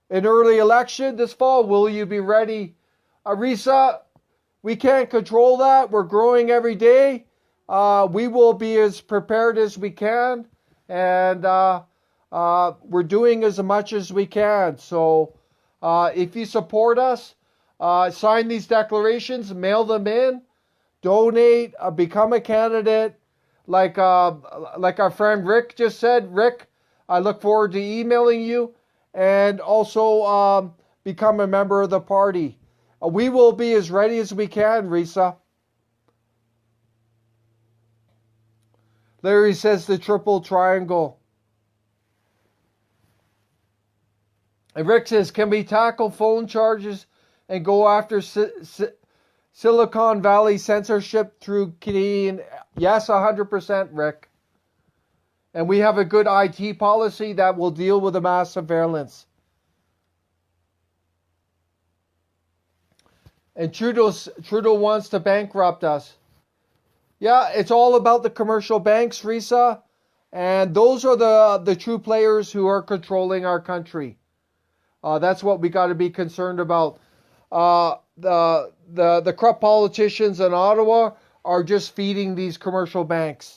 S1: an early election this fall, will you be ready? Risa, we can't control that. We're growing every day. We will be as prepared as we can. And we're doing as much as we can. So if you support us, sign these declarations, mail them in, donate, become a candidate. Like our friend Rick just said, Rick, I look forward to emailing you, and also become a member of the party. We will be as ready as we can, Risa. Larry says the triple triangle. And Rick says, can we tackle phone charges and go after Silicon Valley censorship through Canadian? Yes, 100%, Rick. And we have a good IT policy that will deal with the mass surveillance. And Trudeau wants to bankrupt us. Yeah, it's all about the commercial banks, Risa. And those are the true players who are controlling our country. That's what we got to be concerned about. The corrupt politicians in Ottawa are just feeding these commercial banks.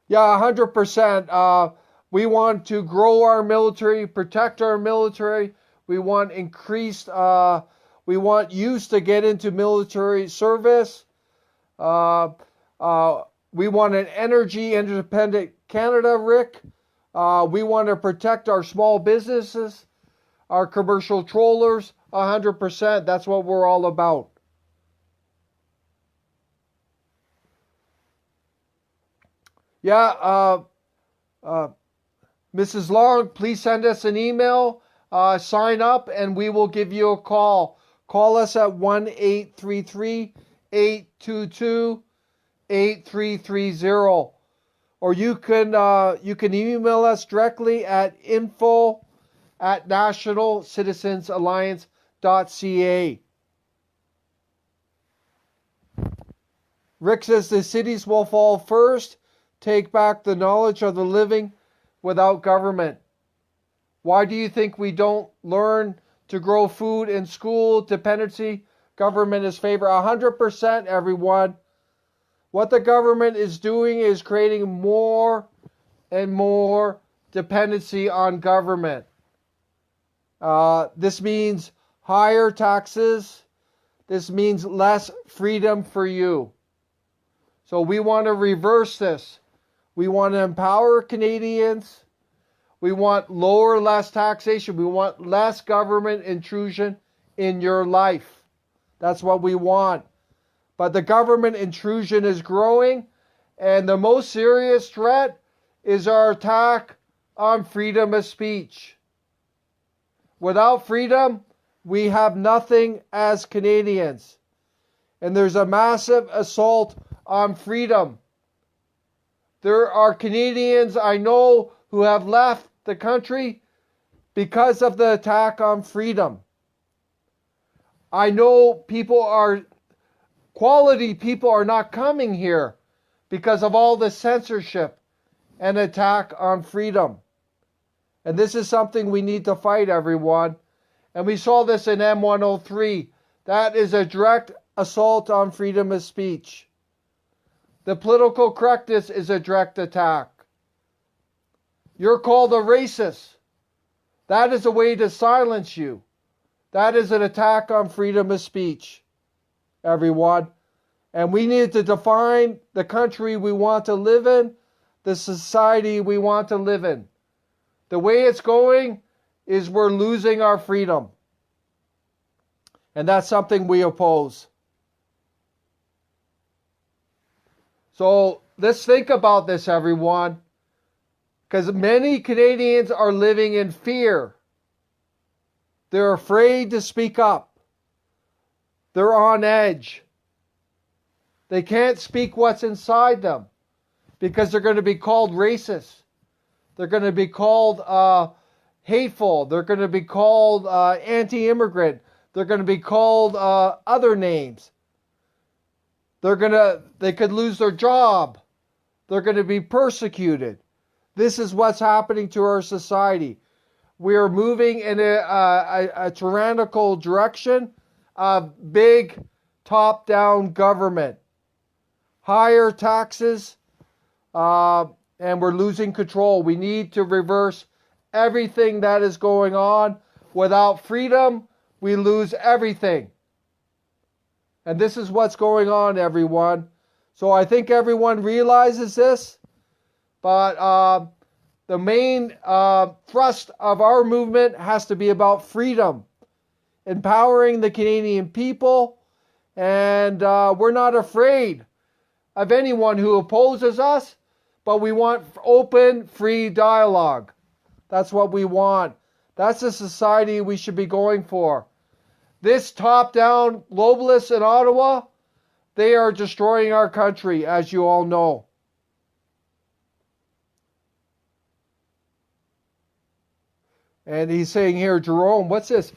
S1: Yeah, 100%. We want to grow our military, protect our military. We want increased, we want youth to get into military service. We want an energy independent Canada, Rick. We want to protect our small businesses, our commercial trawlers, 100%. That's what we're all about. Yeah, Mrs. Long, please send us an email, sign up, and we will give you a call. Call us at 1-833-822-8330. Or you can email us directly at info@nationalcitizensalliance.ca. Rick says the cities will fall first. Take back the knowledge of the living without government. Why do you think we don't learn to grow food in school? Dependency, government is favor. 100%, everyone. What the government is doing is creating more and more dependency on government. This means higher taxes. This means less freedom for you. So we want to reverse this. We want to empower Canadians. We want less taxation. We want less government intrusion in your life. That's what we want. But the government intrusion is growing, and the most serious threat is our attack on freedom of speech. Without freedom, we have nothing as Canadians. And there's a massive assault on freedom. There are Canadians I know who have left the country because of the attack on freedom. I know quality people are not coming here because of all the censorship and attack on freedom. And this is something we need to fight, everyone. And we saw this in M103. That is a direct assault on freedom of speech. The political correctness is a direct attack. You're called a racist. That is a way to silence you. That is an attack on freedom of speech, everyone. And we need to define the country we want to live in, the society we want to live in. The way it's going is we're losing our freedom. And that's something we oppose. So let's think about this, everyone. Because many Canadians are living in fear. They're afraid to speak up. They're on edge. They can't speak what's inside them because they're going to be called racist. They're going to be called hateful. They're going to be called anti-immigrant. They're going to be called other names. They could lose their job. They're going to be persecuted. This is what's happening to our society. We are moving in a tyrannical direction of big top-down government. Higher taxes, and we're losing control. We need to reverse everything that is going on. Without freedom, we lose everything. And this is what's going on, everyone. So I think everyone realizes this. But the main thrust of our movement has to be about freedom, empowering the Canadian people. And we're not afraid of anyone who opposes us, but we want open, free dialogue. That's what we want. That's the society we should be going for. This top-down globalists in Ottawa, they are destroying our country, as you all know. And he's saying here, Jerome, what's this?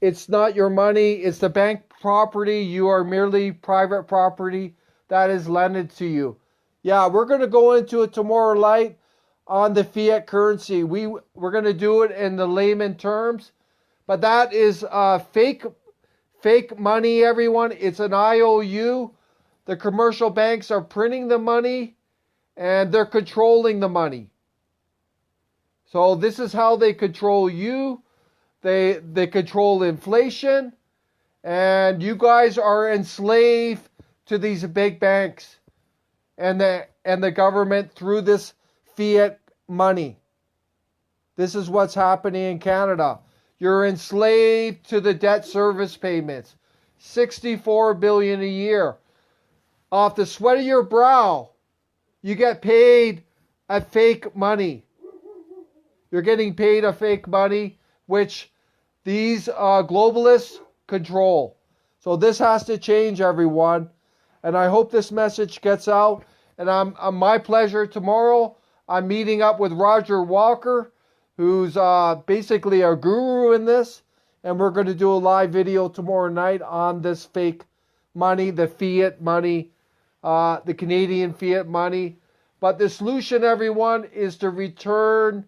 S1: It's not your money, it's the bank property. You are merely private property that is lended to you. Yeah, we're going to go into it tomorrow night on the fiat currency. We're going to do it in the layman terms. But that is fake money, everyone. It's an IOU. The commercial banks are printing the money and they're controlling the money. So this is how they control you. They control inflation. And you guys are enslaved to these big banks and the government through this fiat money. This is what's happening in Canada. You're enslaved to the debt service payments. $64 billion a year. Off the sweat of your brow, you get paid a fake money. You're getting paid a fake money, which these globalists control. So this has to change, everyone. And I hope this message gets out. And on my pleasure tomorrow, I'm meeting up with Roger Walker, who's basically a guru in this. And we're going to do a live video tomorrow night on this fake money, the fiat money, the Canadian fiat money. But the solution, everyone, is to return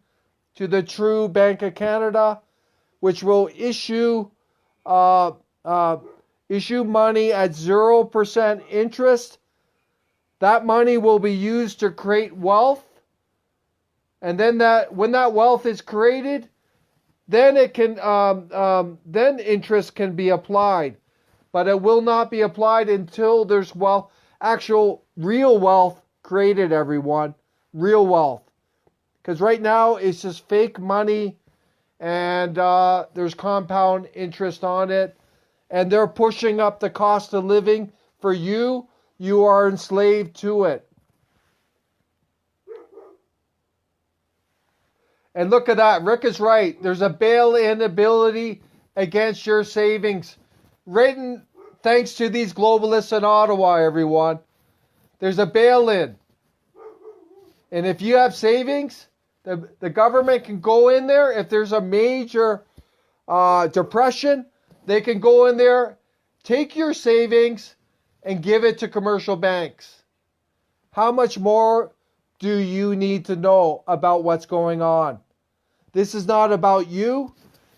S1: to the true Bank of Canada, which will issue money at 0% interest. That money will be used to create wealth. And then when that wealth is created, then it can then interest can be applied. But it will not be applied until there's actual real wealth created, everyone. Real wealth. Because right now it's just fake money and there's compound interest on it. And they're pushing up the cost of living for you. You are enslaved to it. And look at that. Rick is right. There's a bail-in ability against your savings written thanks to these globalists in Ottawa, everyone. There's a bail-in. And if you have savings, the government can go in there. If there's a major depression, they can go in there, take your savings, and give it to commercial banks. How much more do you need to know about what's going on? This is not about you.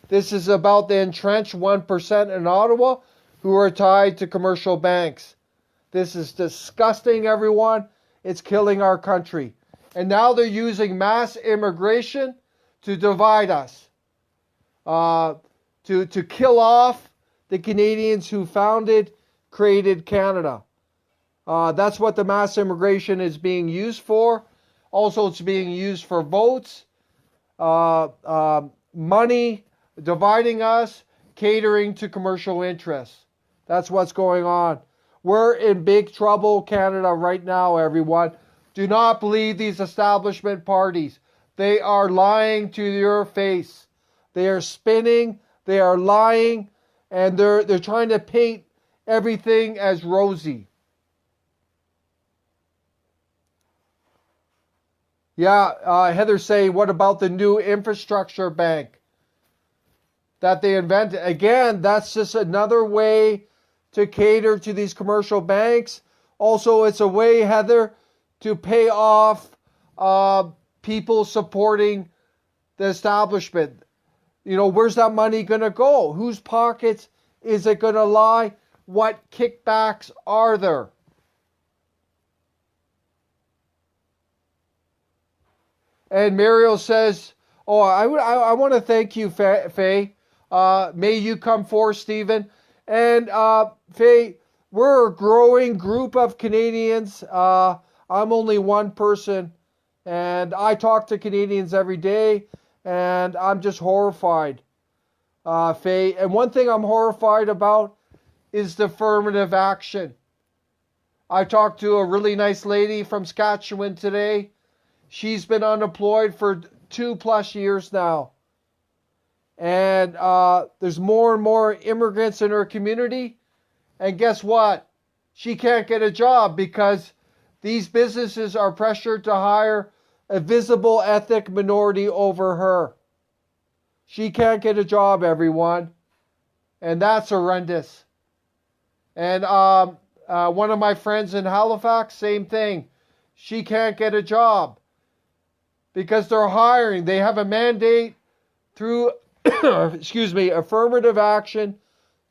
S1: This is about the entrenched 1% in Ottawa who are tied to commercial banks. This is disgusting, everyone. It's killing our country. And now they're using mass immigration to divide us, to kill off the Canadians who created Canada. That's what the mass immigration is being used for. Also, it's being used for votes, money, dividing us, catering to commercial interests. That's what's going on. We're in big trouble, Canada, right now, everyone. Do not believe these establishment parties. They are lying to your face. They are spinning, they are lying, and they're trying to paint everything as rosy. Yeah, Heather's saying, what about the new infrastructure bank that they invented? Again, that's just another way to cater to these commercial banks. Also, it's a way, Heather, to pay off people supporting the establishment. You know, where's that money going to go? Whose pockets is it going to lie? What kickbacks are there? And Mariel says, oh, I want to thank you, Faye. May you come forth, Stephen. And Faye, we're a growing group of Canadians. I'm only one person, and I talk to Canadians every day, and I'm just horrified, Faye. And one thing I'm horrified about is the affirmative action. I talked to a really nice lady from Saskatchewan today. She's been unemployed for 2+ years now. And there's more and more immigrants in her community. And guess what? She can't get a job because these businesses are pressured to hire a visible ethnic minority over her. She can't get a job, everyone. And that's horrendous. And one of my friends in Halifax, same thing. She can't get a job because they're hiring. They have a mandate through, affirmative action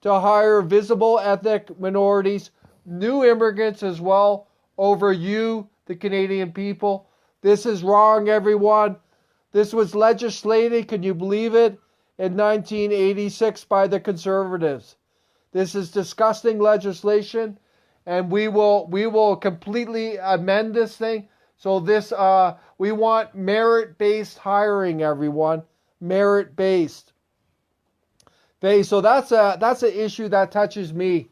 S1: to hire visible ethnic minorities, new immigrants as well, over you, the Canadian people. This is wrong, everyone. This was legislated, can you believe it, in 1986 by the Conservatives. This is disgusting legislation, and we will completely amend this thing. So this we want merit-based hiring, everyone. Merit-based. Okay, so that's an issue that touches me.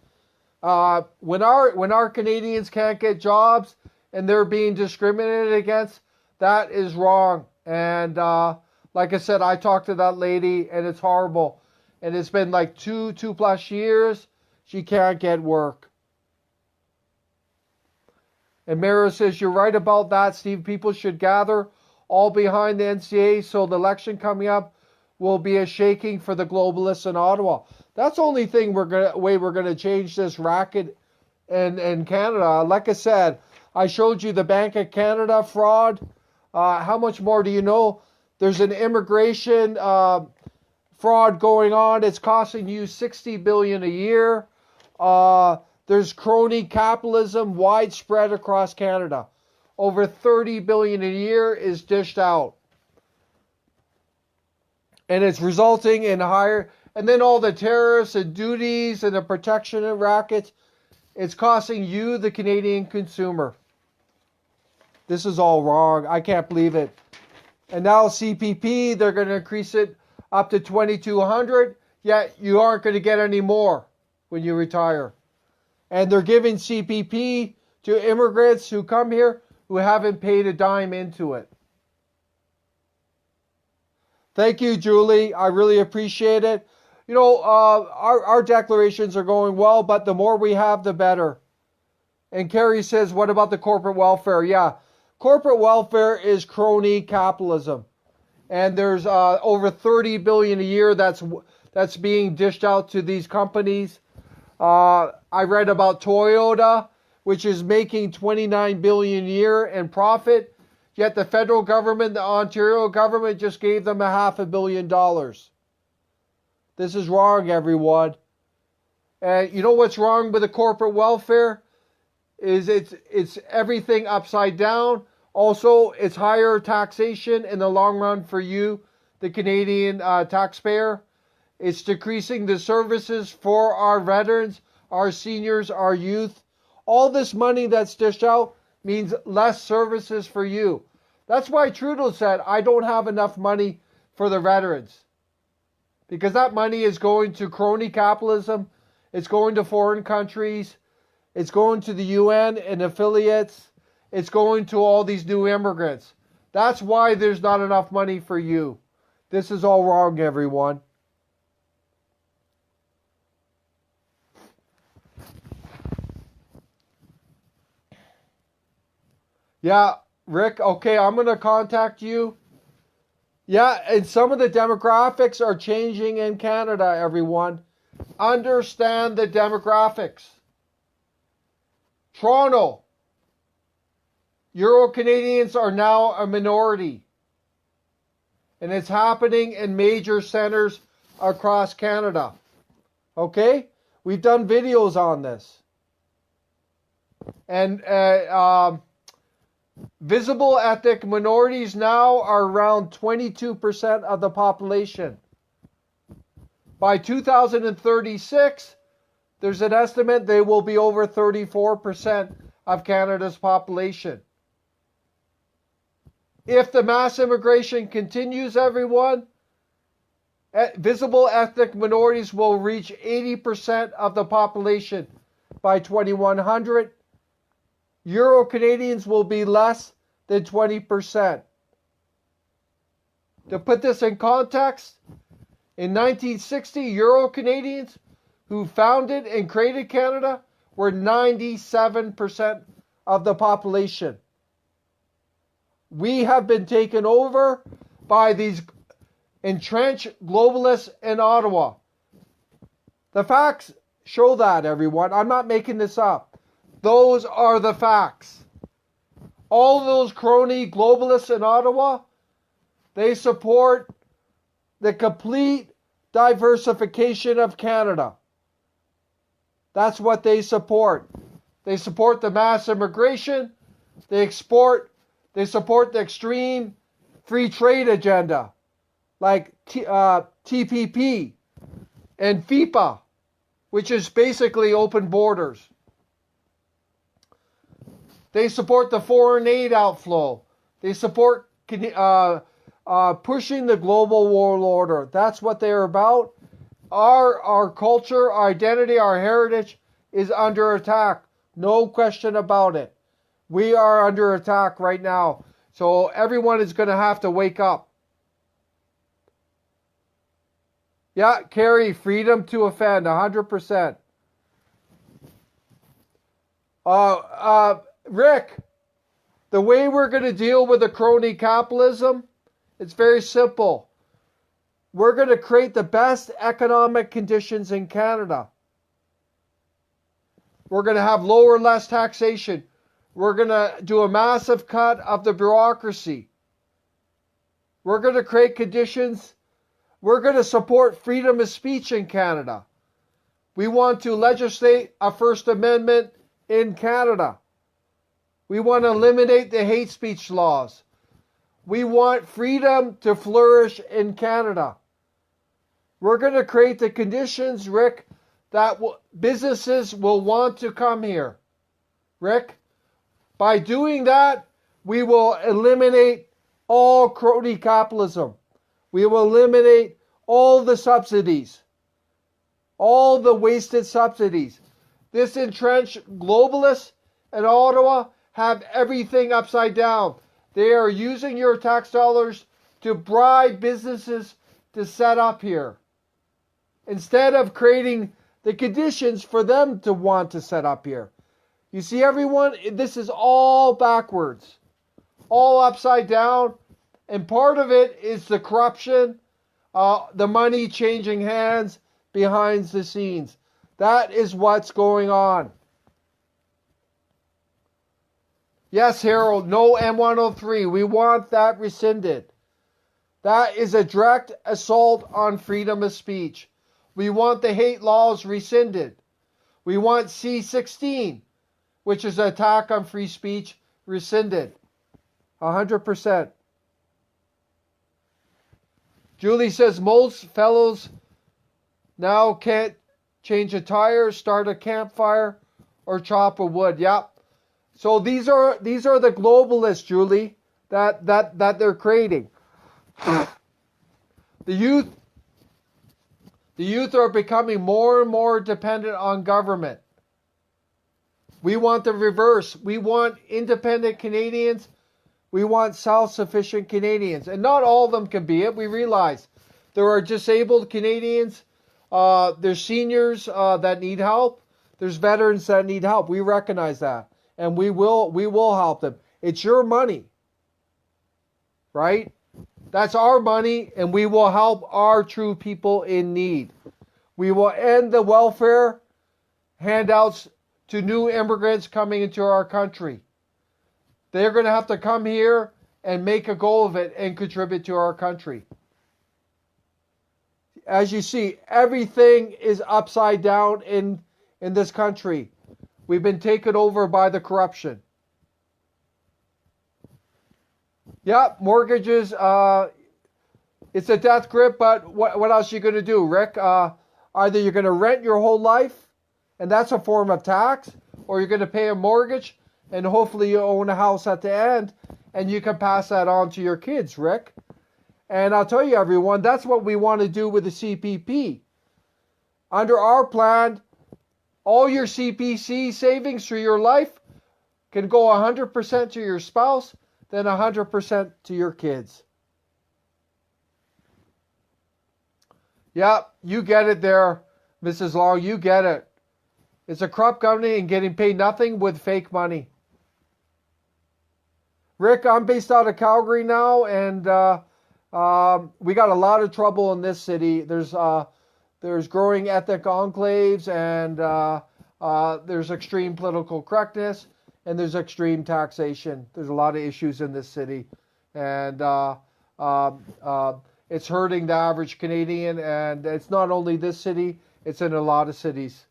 S1: When our Canadians can't get jobs and they're being discriminated against, that is wrong. And like I said, I talked to that lady, and it's horrible. And it's been like 2+ years. She can't get work. And Mara says, you're right about that, Steve. People should gather all behind the NCA, so the election coming up will be a shaking for the globalists in Ottawa. That's the only thing way we're gonna change this racket in Canada. Like I said, I showed you the Bank of Canada fraud. How much more do you know? There's an immigration fraud going on. It's costing you $60 billion a year. There's crony capitalism widespread across Canada. Over $30 billion a year is dished out. And it's resulting in higher, and then all the tariffs and duties and the protection and rackets, it's costing you, the Canadian consumer. This is all wrong. I can't believe it. And now CPP, they're going to increase it up to $2,200, yet you aren't going to get any more when you retire. And they're giving CPP to immigrants who come here who haven't paid a dime into it. Thank you, Julie. I really appreciate it. our declarations are going well, but the more we have, the better. And Kerry says, what about the corporate welfare? Yeah, corporate welfare is crony capitalism. And there's over $30 billion a year that's being dished out to these companies. I read about Toyota, which is making $29 billion a year in profit, yet the federal government, the Ontario government, just gave them $500 million. This is wrong, everyone. And you know what's wrong with the corporate welfare? Is it's everything upside down. Also, it's higher taxation in the long run for you, the Canadian taxpayer. It's decreasing the services for our veterans, our seniors, our youth. All this money that's dished out means less services for you. That's why Trudeau said, I don't have enough money for the veterans. Because that money is going to crony capitalism. It's going to foreign countries. It's going to the UN and affiliates. It's going to all these new immigrants. That's why there's not enough money for you. This is all wrong, everyone. Yeah, Rick, okay, I'm going to contact you. Yeah, and some of the demographics are changing in Canada, everyone. Understand the demographics. Toronto, Euro-Canadians are now a minority. And it's happening in major centers across Canada. Okay? We've done videos on this. And visible ethnic minorities now are around 22% of the population. By 2036, there's an estimate they will be over 34% of Canada's population. If the mass immigration continues, everyone, visible ethnic minorities will reach 80% of the population by 2100. Euro-Canadians will be less than 20%. To put this in context, in 1960, Euro-Canadians who founded and created Canada were 97% of the population. We have been taken over by these entrenched globalists in Ottawa. The facts show that, everyone. I'm not making this up. Those are the facts. All those crony globalists in Ottawa, they support the complete diversification of Canada. That's what they support. They support the mass immigration. They support the extreme free trade agenda, like TPP and FIPA, which is basically open borders. They support the foreign aid outflow. They support pushing the global world order. That's what they're about. Our culture, our identity, our heritage is under attack. No question about it. We are under attack right now. So everyone is going to have to wake up. Yeah, Carrie, freedom to offend, 100%. Rick, the way we're going to deal with the crony capitalism, it's very simple. We're going to create the best economic conditions in Canada. We're going to have lower, less taxation. We're going to do a massive cut of the bureaucracy. We're going to create conditions. We're going to support freedom of speech in Canada. We want to legislate a First Amendment in Canada. We want to eliminate the hate speech laws. We want freedom to flourish in Canada. We're going to create the conditions, Rick, that businesses will want to come here. Rick, by doing that, we will eliminate all crony capitalism. We will eliminate all the subsidies, all the wasted subsidies. This entrenched globalists in Ottawa have everything upside down. They are using your tax dollars to bribe businesses to set up here. instead of creating the conditions for them to want to set up here. You see, everyone, this is all backwards, all upside down, and part of it is the corruption, the money changing hands behind the scenes. That is what's going on. Yes, Harold, no M103. We want that rescinded. That is a direct assault on freedom of speech. We want the hate laws rescinded. We want C16, which is an attack on free speech, rescinded. 100%. Julie says most fellows now can't change a tire, start a campfire, or chop a wood. Yep. So these are the globalists, Julie, that they're creating. The youth are becoming more and more dependent on government. We want the reverse. We want independent Canadians. We want self-sufficient Canadians. And not all of them can be it. We realize there are disabled Canadians. There's seniors that need help. There's veterans that need help. We recognize that. And we will help them. It's your money. Right? That's our money, and we will help our true people in need. We will end the welfare handouts to new immigrants coming into our country. They're going to have to come here and make a go of it and contribute to our country. As you see, everything is upside down in this country. We've been taken over by the corruption. Yeah, mortgages, it's a death grip, but what else are you going to do, Rick? Either you're going to rent your whole life, and that's a form of tax, or you're going to pay a mortgage, and hopefully you own a house at the end, and you can pass that on to your kids, Rick. And I'll tell you, everyone, that's what we want to do with the CPP. Under our plan, all your CPC savings through your life can go 100% to your spouse, then 100% to your kids. Yeah, you get it there, Mrs. Long. You get it. It's a corrupt company and getting paid nothing with fake money. Rick, I'm based out of Calgary now, and we got a lot of trouble in this city. There's growing ethnic enclaves, and there's extreme political correctness, and there's extreme taxation. There's a lot of issues in this city, and it's hurting the average Canadian, and it's not only this city, it's in a lot of cities.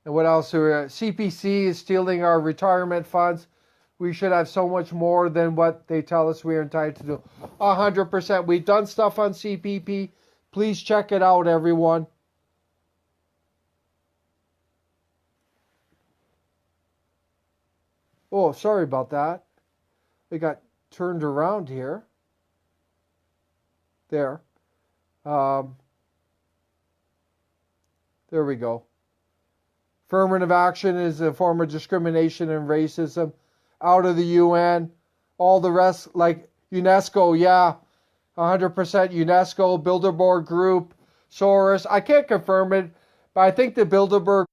S1: And what else? CPC is stealing our retirement funds. We should have so much more than what they tell us we're entitled to do. 100%. We've done stuff on CPP. Please check it out, everyone. Oh, sorry about that. We got turned around here. There. There we go. Affirmative action is a form of discrimination and racism. Out of the UN. All the rest, like UNESCO, yeah. 100% UNESCO, Bilderberg Group, Soros. I can't confirm it, but I think the Bilderberg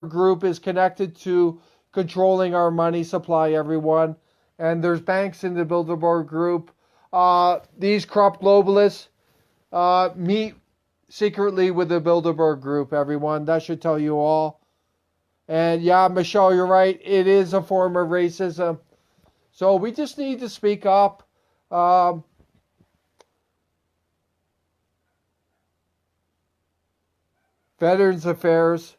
S1: Group is connected to controlling our money supply, everyone. And there's banks in the Bilderberg Group. These corrupt globalists meet secretly with the Bilderberg Group, everyone. That should tell you all. And yeah, Michelle, you're right. It is a form of racism. So we just need to speak up. Veterans Affairs.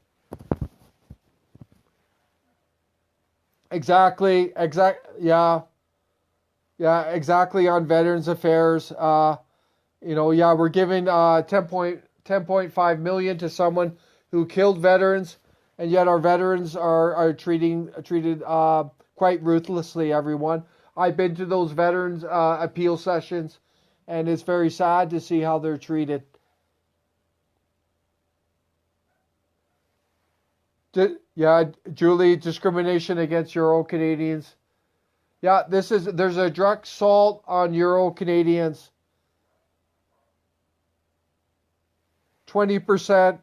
S1: Exactly. Yeah, exactly on Veterans Affairs. We're giving 10.5 million to someone who killed veterans, and yet our veterans are treated quite ruthlessly, everyone. I've been to those veterans appeal sessions, and it's very sad to see how they're treated. Julie, discrimination against your own Canadians. Yeah, there's a direct assault on Euro Canadians. 20%,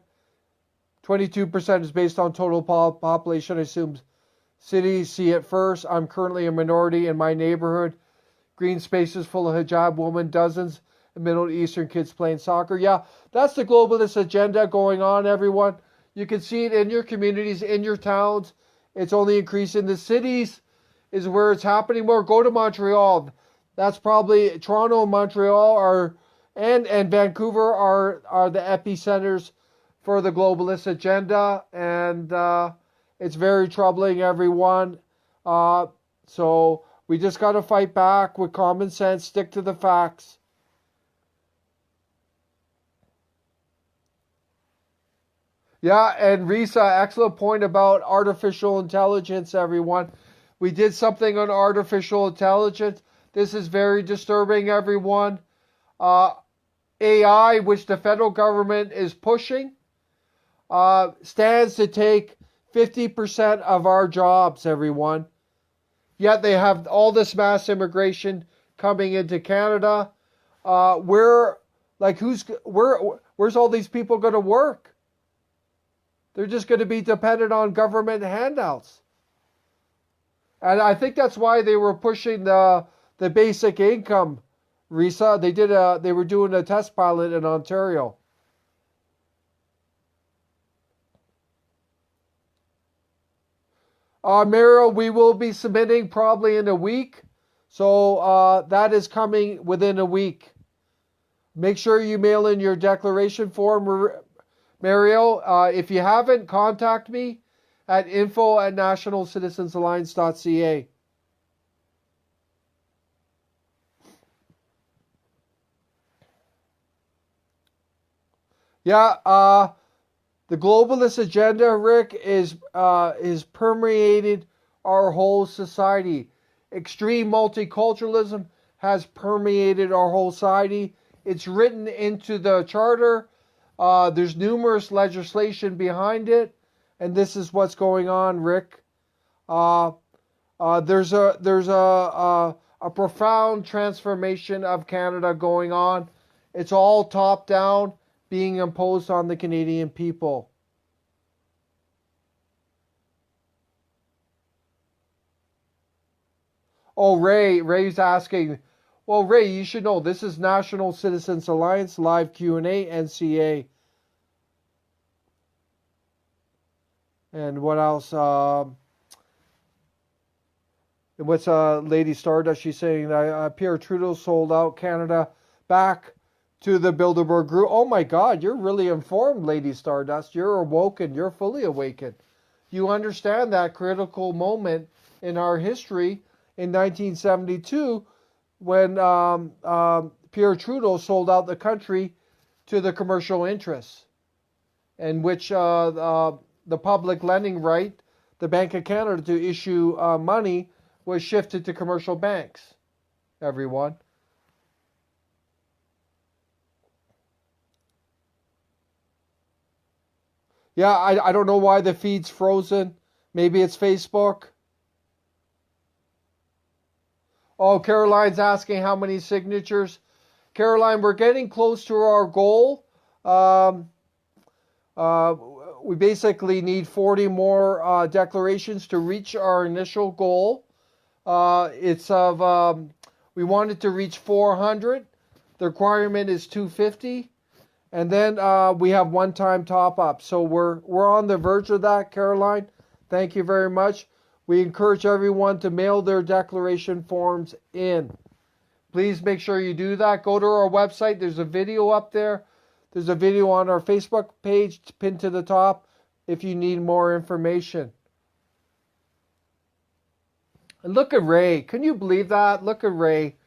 S1: 22% is based on total population. I assume cities see it first. I'm currently a minority in my neighborhood. Green spaces full of hijab women, dozens of Middle Eastern kids playing soccer. Yeah, that's the globalist agenda going on, everyone. You can see it in your communities, in your towns. It's only increasing. The cities is where it's happening more. Go to Montreal. That's probably Toronto and Montreal are and Vancouver are the epicenters for the globalist agenda, and it's very troubling, everyone. So we just got to fight back with common sense, stick to the facts. Yeah, and Risa, excellent point about artificial intelligence, everyone. We did something on artificial intelligence. This is very disturbing, everyone. Uh, AI, which the federal government is pushing, stands to take 50% of our jobs, everyone. Yet they have all this mass immigration coming into Canada. Where's all these people going to work? They're just going to be dependent on government handouts. And I think that's why they were pushing the basic income. Risa, they were doing a test pilot in Ontario. Mario, we will be submitting probably in a week. So that is coming within a week. Make sure you mail in your declaration form, Mario. If you haven't, contact me at info@nationalcitizensalliance.ca. Yeah, the globalist agenda, Rick, is permeated our whole society. Extreme multiculturalism has permeated our whole society. It's written into the charter. There's numerous legislation behind it, and this is what's going on, Rick. There's a profound transformation of Canada going on. It's all top down, being imposed on the Canadian people. Oh, Ray's asking. Well, Ray, you should know this is National Citizens Alliance live Q&A NCA. And what else? What's Lady Stardust? She's saying that Pierre Trudeau sold out Canada back to the Bilderberg Group. Oh my God, you're really informed, Lady Stardust. You're awoken. You're fully awakened. You understand that critical moment in our history in 1972 when Pierre Trudeau sold out the country to the commercial interests, in which the public lending right, the Bank of Canada, to issue money was shifted to commercial banks, everyone. Yeah, I don't know why the feed's frozen. Maybe it's Facebook. Oh, Caroline's asking how many signatures. Caroline, we're getting close to our goal. Um, we basically need 40 more declarations to reach our initial goal. We wanted to reach 400. The requirement is 250. And then we have one-time top-up. So we're on the verge of that, Caroline. Thank you very much. We encourage everyone to mail their declaration forms in. Please make sure you do that. Go to our website. There's a video up there. There's a video on our Facebook page pinned to the top if you need more information. And look at Ray. Can you believe that? Look at Ray.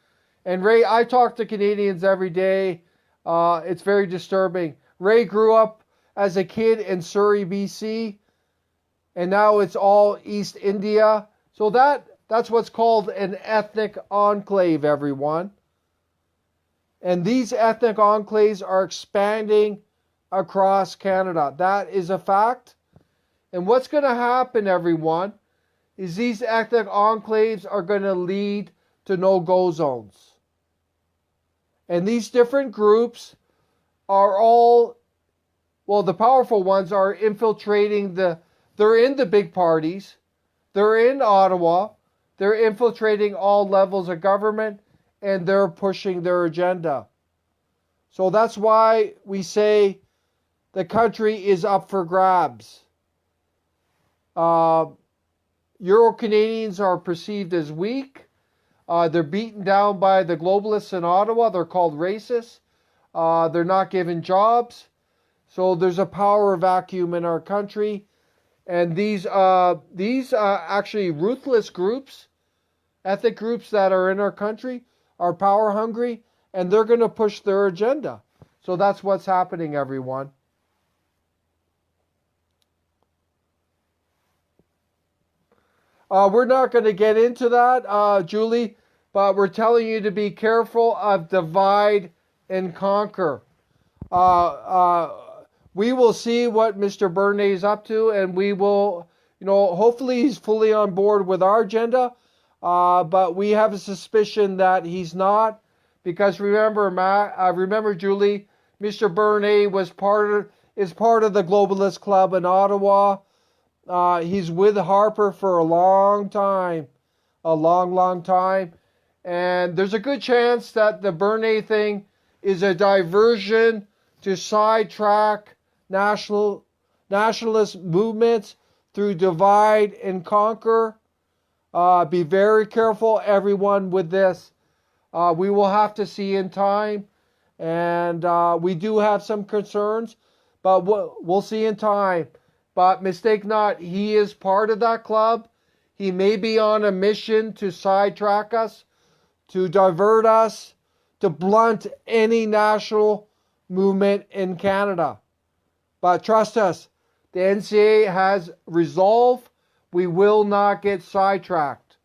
S1: And Ray, I talk to Canadians every day. It's very disturbing. Ray grew up as a kid in Surrey, BC, and now it's all East India. So that's what's called an ethnic enclave, everyone. And these ethnic enclaves are expanding across Canada. That is a fact. And what's going to happen, everyone, is these ethnic enclaves are going to lead to no-go zones. And these different groups are all, well, the powerful ones are infiltrating they're in the big parties, they're in Ottawa, they're infiltrating all levels of government, and they're pushing their agenda. So that's why we say the country is up for grabs. Euro-Canadians are perceived as weak. They're beaten down by the globalists in Ottawa. They're called racists. They're not given jobs. So there's a power vacuum in our country. And these actually ruthless groups, ethnic groups that are in our country, are power hungry, and they're going to push their agenda. So that's what's happening, everyone. We're not going to get into that, Julie, but we're telling you to be careful of divide and conquer. We will see what Mr. Bernier is up to, and we will, hopefully he's fully on board with our agenda, but we have a suspicion that he's not, because remember, Julie, Mr. Bernier is part of the Globalist Club in Ottawa. He's with Harper for a long time, long time. And there's a good chance that the Bernier thing is a diversion to sidetrack nationalist movements through divide and conquer. Be very careful, everyone, with this. We will have to see in time. And we do have some concerns, but we'll see in time. But mistake not, he is part of that club. He may be on a mission to sidetrack us, to divert us, to blunt any national movement in Canada. But trust us, the NCA has resolve. We will not get sidetracked.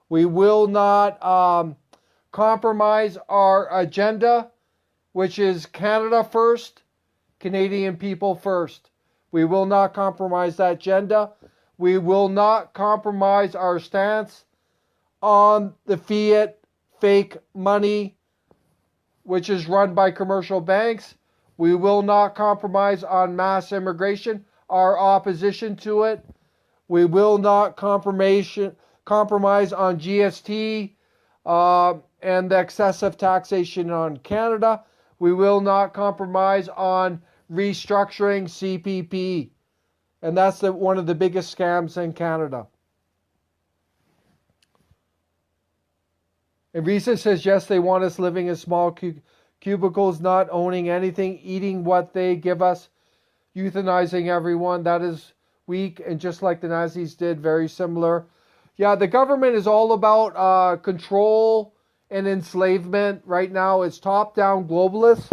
S1: We will not compromise our agenda, which is Canada first, Canadian people first. We will not compromise that agenda. We will not compromise our stance on the fiat fake money, which is run by commercial banks. We will not compromise on mass immigration, our opposition to it. We will not compromise on GST and the excessive taxation on Canada. We will not compromise on restructuring CPP. And that's one of the biggest scams in Canada. And Risa says, yes, they want us living in small cubicles, not owning anything, eating what they give us, euthanizing everyone. That is weak, and just like the Nazis did, very similar. Yeah, the government is all about control and enslavement. Right now, it's top-down globalists.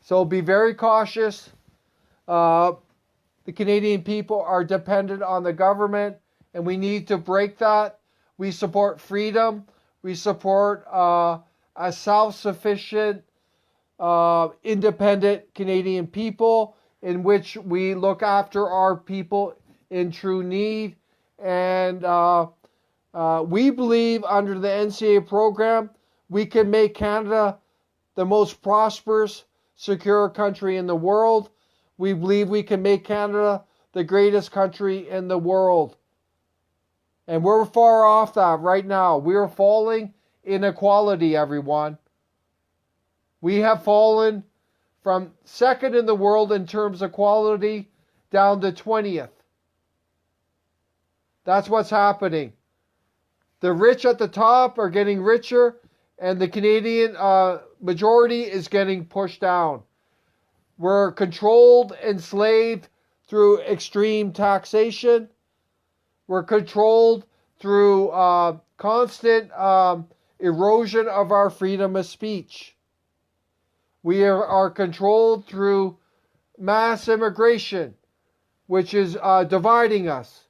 S1: So be very cautious. The Canadian people are dependent on the government, and we need to break that. We support freedom. We support a self-sufficient, independent Canadian people in which we look after our people in true need. And we believe under the NCA program, we can make Canada the most prosperous, secure country in the world. We believe we can make Canada the greatest country in the world. And we're far off that right now. We are falling in equality, everyone. We have fallen from second in the world in terms of quality down to 20th. That's what's happening. The rich at the top are getting richer, and the Canadian majority is getting pushed down. We're controlled, enslaved through extreme taxation. We're controlled through constant erosion of our freedom of speech. We are controlled through mass immigration, which is dividing us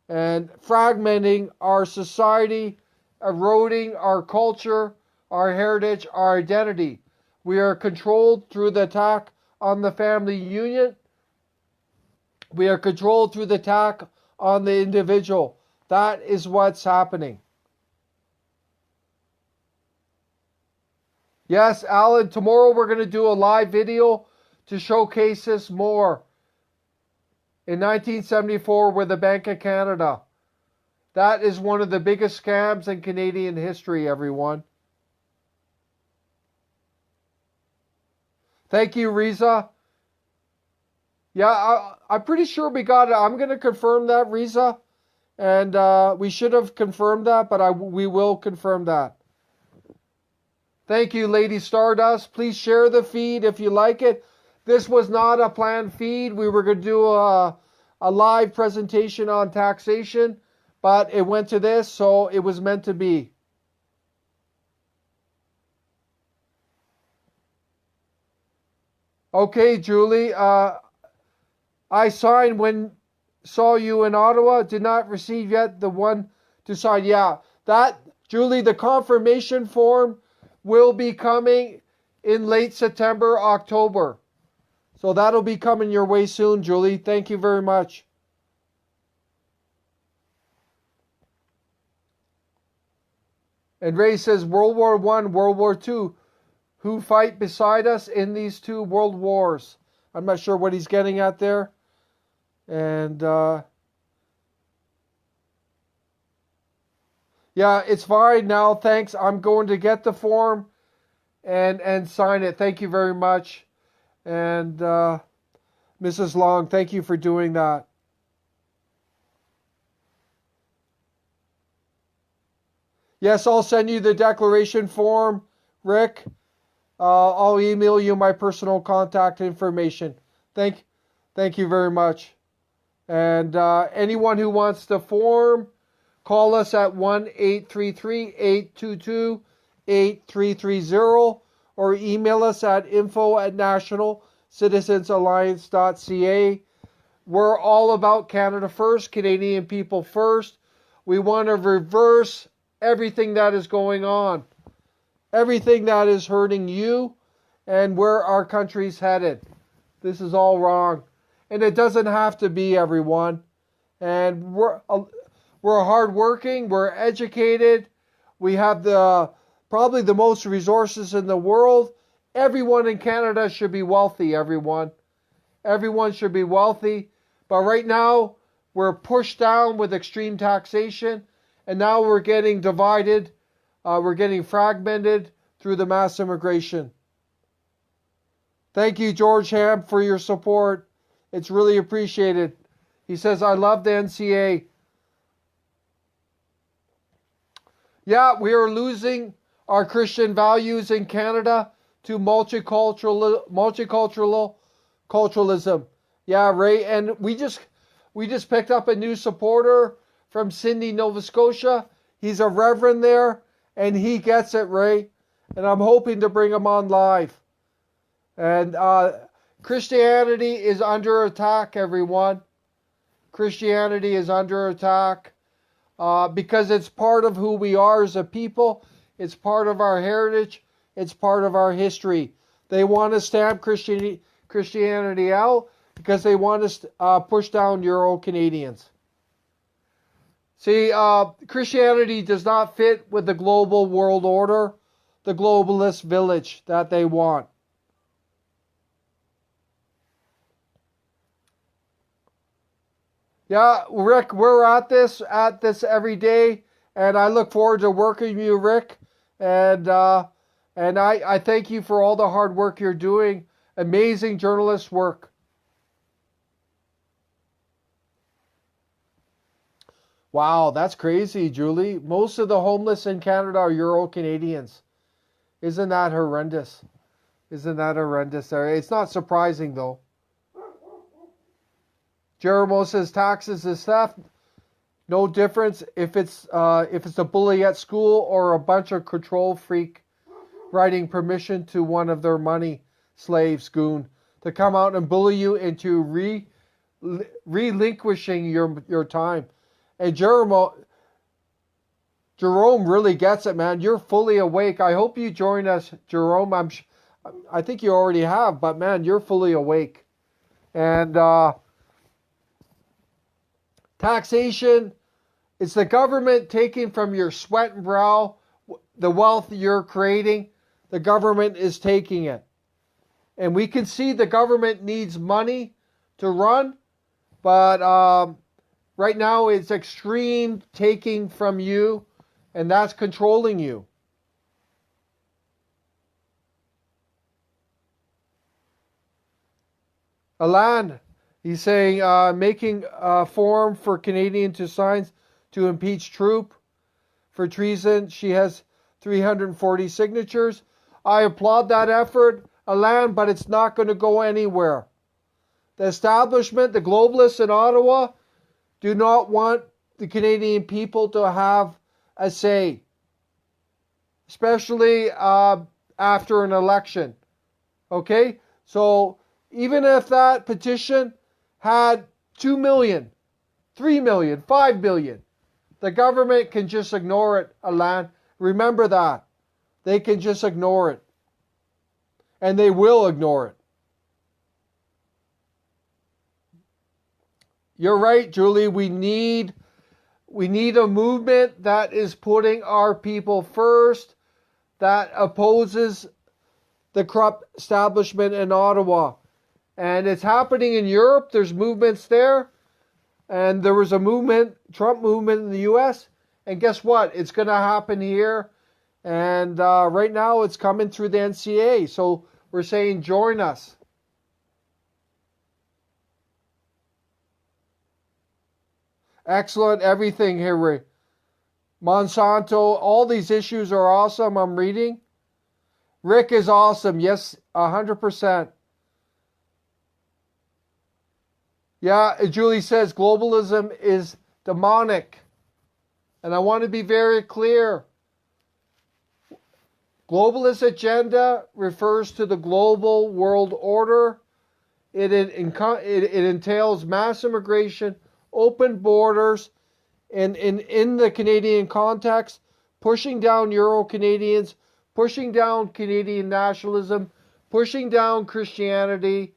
S1: and fragmenting our society, eroding our culture, our heritage, our identity. We are controlled through the attack on the family union. We are controlled through the attack on the individual. That is what's happening. Yes, Alan, tomorrow we're going to do a live video to showcase this more. In 1974 with the Bank of Canada. That is one of the biggest scams in Canadian history, everyone. Thank you, Riza. Yeah, I'm pretty sure we got it. I'm going to confirm that, Riza. And we should have confirmed that, but we will confirm that. Thank you, Lady Stardust. Please share the feed if you like it. This was not a planned feed. We were going to do a live presentation on taxation, but it went to this, so it was meant to be. Okay, Julie. I signed when saw you in Ottawa. Did not receive yet the one to sign. Yeah, that, Julie, the confirmation form will be coming in late September, October. So that'll be coming your way soon, Julie. Thank you very much. And Ray says, World War I, World War II. Who fight beside us in these two world wars? I'm not sure what he's getting at there. And yeah, it's fine now. Thanks. I'm going to get the form and sign it. Thank you very much. And Mrs. Long, thank you for doing that. Yes, I'll send you the declaration form, Rick. I'll email you my personal contact information. Thank you very much. And anyone who wants the form, call us at 1-833-822-8330 or email us at info@nationalcitizensalliance.ca. We're all about Canada first, Canadian people first. We want to reverse everything that is going on, everything that is hurting you and where our country's headed. This is all wrong. And it doesn't have to be, everyone. And we're hardworking, we're educated, we have probably the most resources in the world. Everyone in Canada should be wealthy, everyone. Everyone should be wealthy. But right now, we're pushed down with extreme taxation, and now we're getting divided, we're getting fragmented through the mass immigration. Thank you, George Ham, for your support. It's really appreciated. He says, I love the NCA. Yeah, we are losing our Christian values in Canada to multiculturalism. Yeah, Ray, and we just picked up a new supporter from Sydney, Nova Scotia. He's a reverend there, and he gets it, Ray. And I'm hoping to bring him on live. And Christianity is under attack, everyone. Christianity is under attack because it's part of who we are as a people. It's part of our heritage. It's part of our history. They want to stamp Christianity out because they want to push down Euro-Canadians. See, Christianity does not fit with the global world order, the globalist village that they want. Yeah, Rick, we're at this every day, and I look forward to working with you, Rick. And I thank you for all the hard work you're doing. Amazing journalist work. Wow, that's crazy, Julie. Most of the homeless in Canada are Euro-Canadians. Isn't that horrendous? Isn't that horrendous? It's not surprising, though. Jeremo says taxes is theft. No difference if it's a bully at school or a bunch of control freak writing permission to one of their money slaves, goon, to come out and bully you into relinquishing your time. And Jerome really gets it, man. You're fully awake. I hope you join us, Jerome. I think you already have, but man, you're fully awake. And taxation It's the government taking from your sweat and brow, the wealth you're creating. The government is taking it. And we can see the government needs money to run, but right now it's extreme taking from you, and that's controlling you. Alan, he's saying, making a form for Canadian to sign to impeach Troop for treason. She has 340 signatures. I applaud that effort, Alan, but it's not going to go anywhere. The establishment, the globalists in Ottawa, do not want the Canadian people to have a say, especially after an election. Okay? So even if that petition had 2 million, 3 million, 5 million, the government can just ignore it, Alan. Remember that. They can just ignore it. And they will ignore it. You're right, Julie. We need a movement that is putting our people first, that opposes the corrupt establishment in Ottawa. And it's happening in Europe. There's movements there. And there was a movement, Trump movement in the U.S. And guess what? It's going to happen here. And right now it's coming through the NCA. So we're saying join us. Excellent everything here, Rick. Monsanto, all these issues are awesome. I'm reading. Rick is awesome. Yes, 100%. Yeah, Julie says globalism is demonic. And I want to be very clear. Globalist agenda refers to the global world order. It entails mass immigration, open borders, and in the Canadian context, pushing down Euro-Canadians, pushing down Canadian nationalism, pushing down Christianity,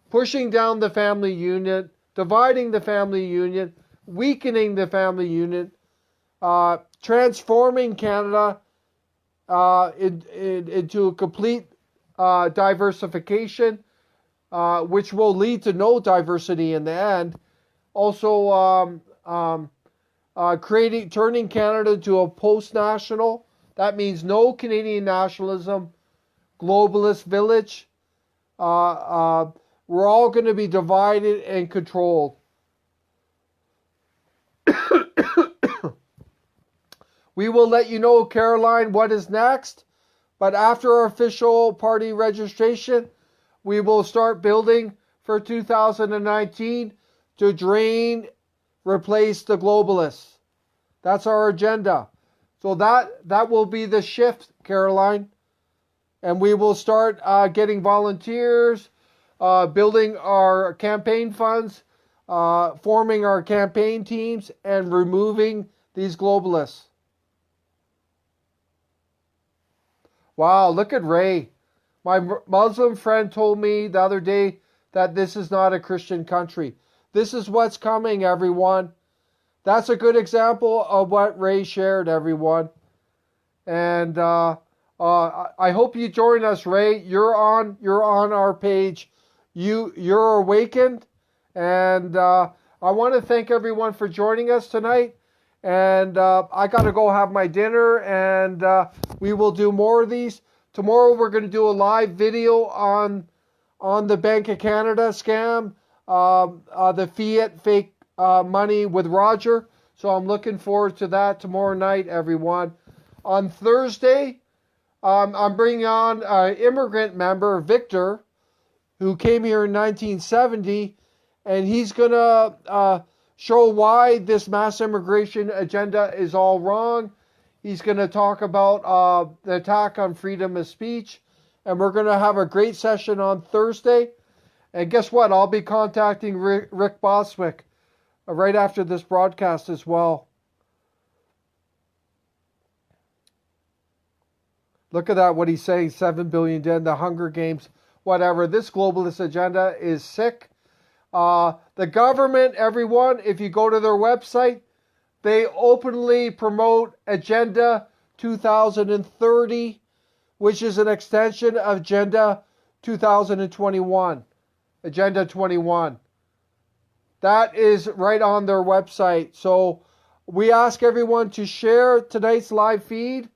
S1: pushing down the family unit, dividing the family unit, weakening the family unit, transforming Canada into a complete diversification, which will lead to no diversity in the end. Also, turning Canada to a post-national. That means no Canadian nationalism, globalist village. We're all going to be divided and controlled. We will let you know, Caroline, what is next. But after our official party registration, we will start building for 2019 to drain, replace the globalists. That's our agenda. So that will be the shift, Caroline. And we will start getting volunteers, building our campaign funds, forming our campaign teams, and removing these globalists. Wow, look at Ray. My Muslim friend told me the other day that this is not a Christian country. This is what's coming, everyone. That's a good example of what Ray shared, everyone. And I hope you join us, Ray. You're on our page. You're awakened, and I want to thank everyone for joining us tonight. And I got to go have my dinner, and we will do more of these. Tomorrow we're going to do a live video on the Bank of Canada scam, the fiat fake money with Roger. So I'm looking forward to that tomorrow night, everyone. On Thursday, I'm bringing on an immigrant member, Victor, who came here in 1970, and he's going to show why this mass immigration agenda is all wrong. He's going to talk about the attack on freedom of speech, and we're going to have a great session on Thursday. And guess what? I'll be contacting Rick Boswick right after this broadcast as well. Look at that, what he's saying, 7 billion dead, the Hunger Games, whatever. This globalist agenda is sick. The government, everyone, if you go to their website, They openly promote Agenda 2030, which is an extension of Agenda 2021. Agenda 21. That is right on their website. So we ask everyone to share tonight's live feed.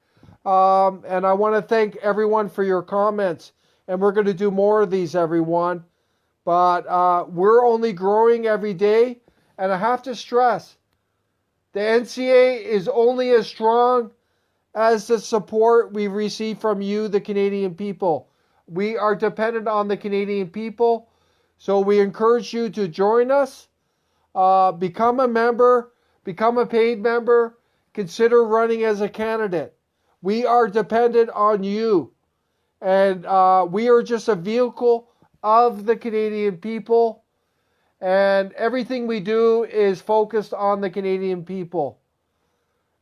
S1: And I want to thank everyone for your comments. And we're going to do more of these, everyone. But we're only growing every day. And I have to stress, the NCA is only as strong as the support we receive from you, the Canadian people. We are dependent on the Canadian people. So we encourage you to join us. Become a member. Become a paid member. Consider running as a candidate. We are dependent on you. And we are just a vehicle of the Canadian people. And everything we do is focused on the Canadian people.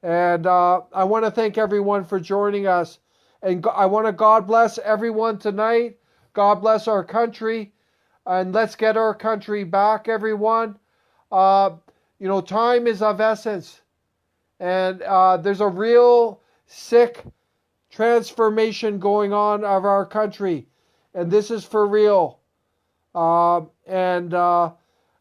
S1: And I want to thank everyone for joining us. And I want to God bless everyone tonight. God bless our country. And let's get our country back, everyone. Time is of essence. And there's a real sick transformation going on of our country. And this is for real.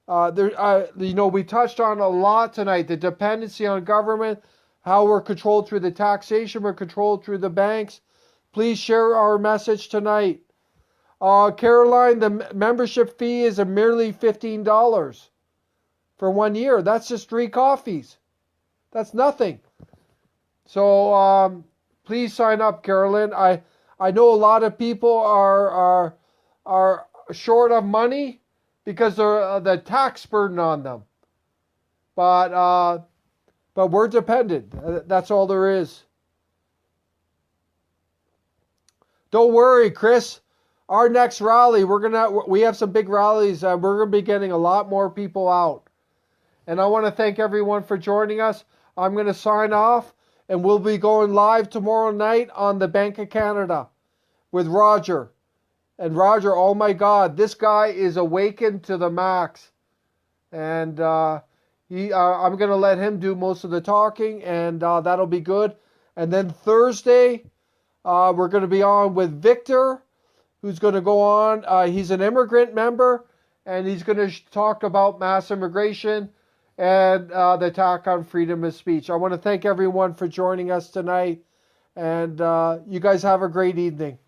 S1: We touched on a lot tonight. The dependency on government, how we're controlled through the taxation, we're controlled through the banks. Please share our message tonight. Caroline, the membership fee is merely $15 for 1 year. That's just 3 coffees. That's nothing. So please sign up, Carolyn. I know a lot of people are short of money because they're the tax burden on them. But we're dependent. That's all there is. Don't worry, Chris. Our next rally, we have some big rallies, and we're gonna be getting a lot more people out. And I want to thank everyone for joining us. I'm going to sign off, and we'll be going live tomorrow night on the Bank of Canada with Roger. And Roger, oh my God, this guy is awakened to the max. And I'm going to let him do most of the talking, and that'll be good. And then Thursday, we're going to be on with Victor, who's going to go on. He's an immigrant member, and he's going to talk about mass immigration and the attack on freedom of speech. I want to thank everyone for joining us tonight, and you guys have a great evening.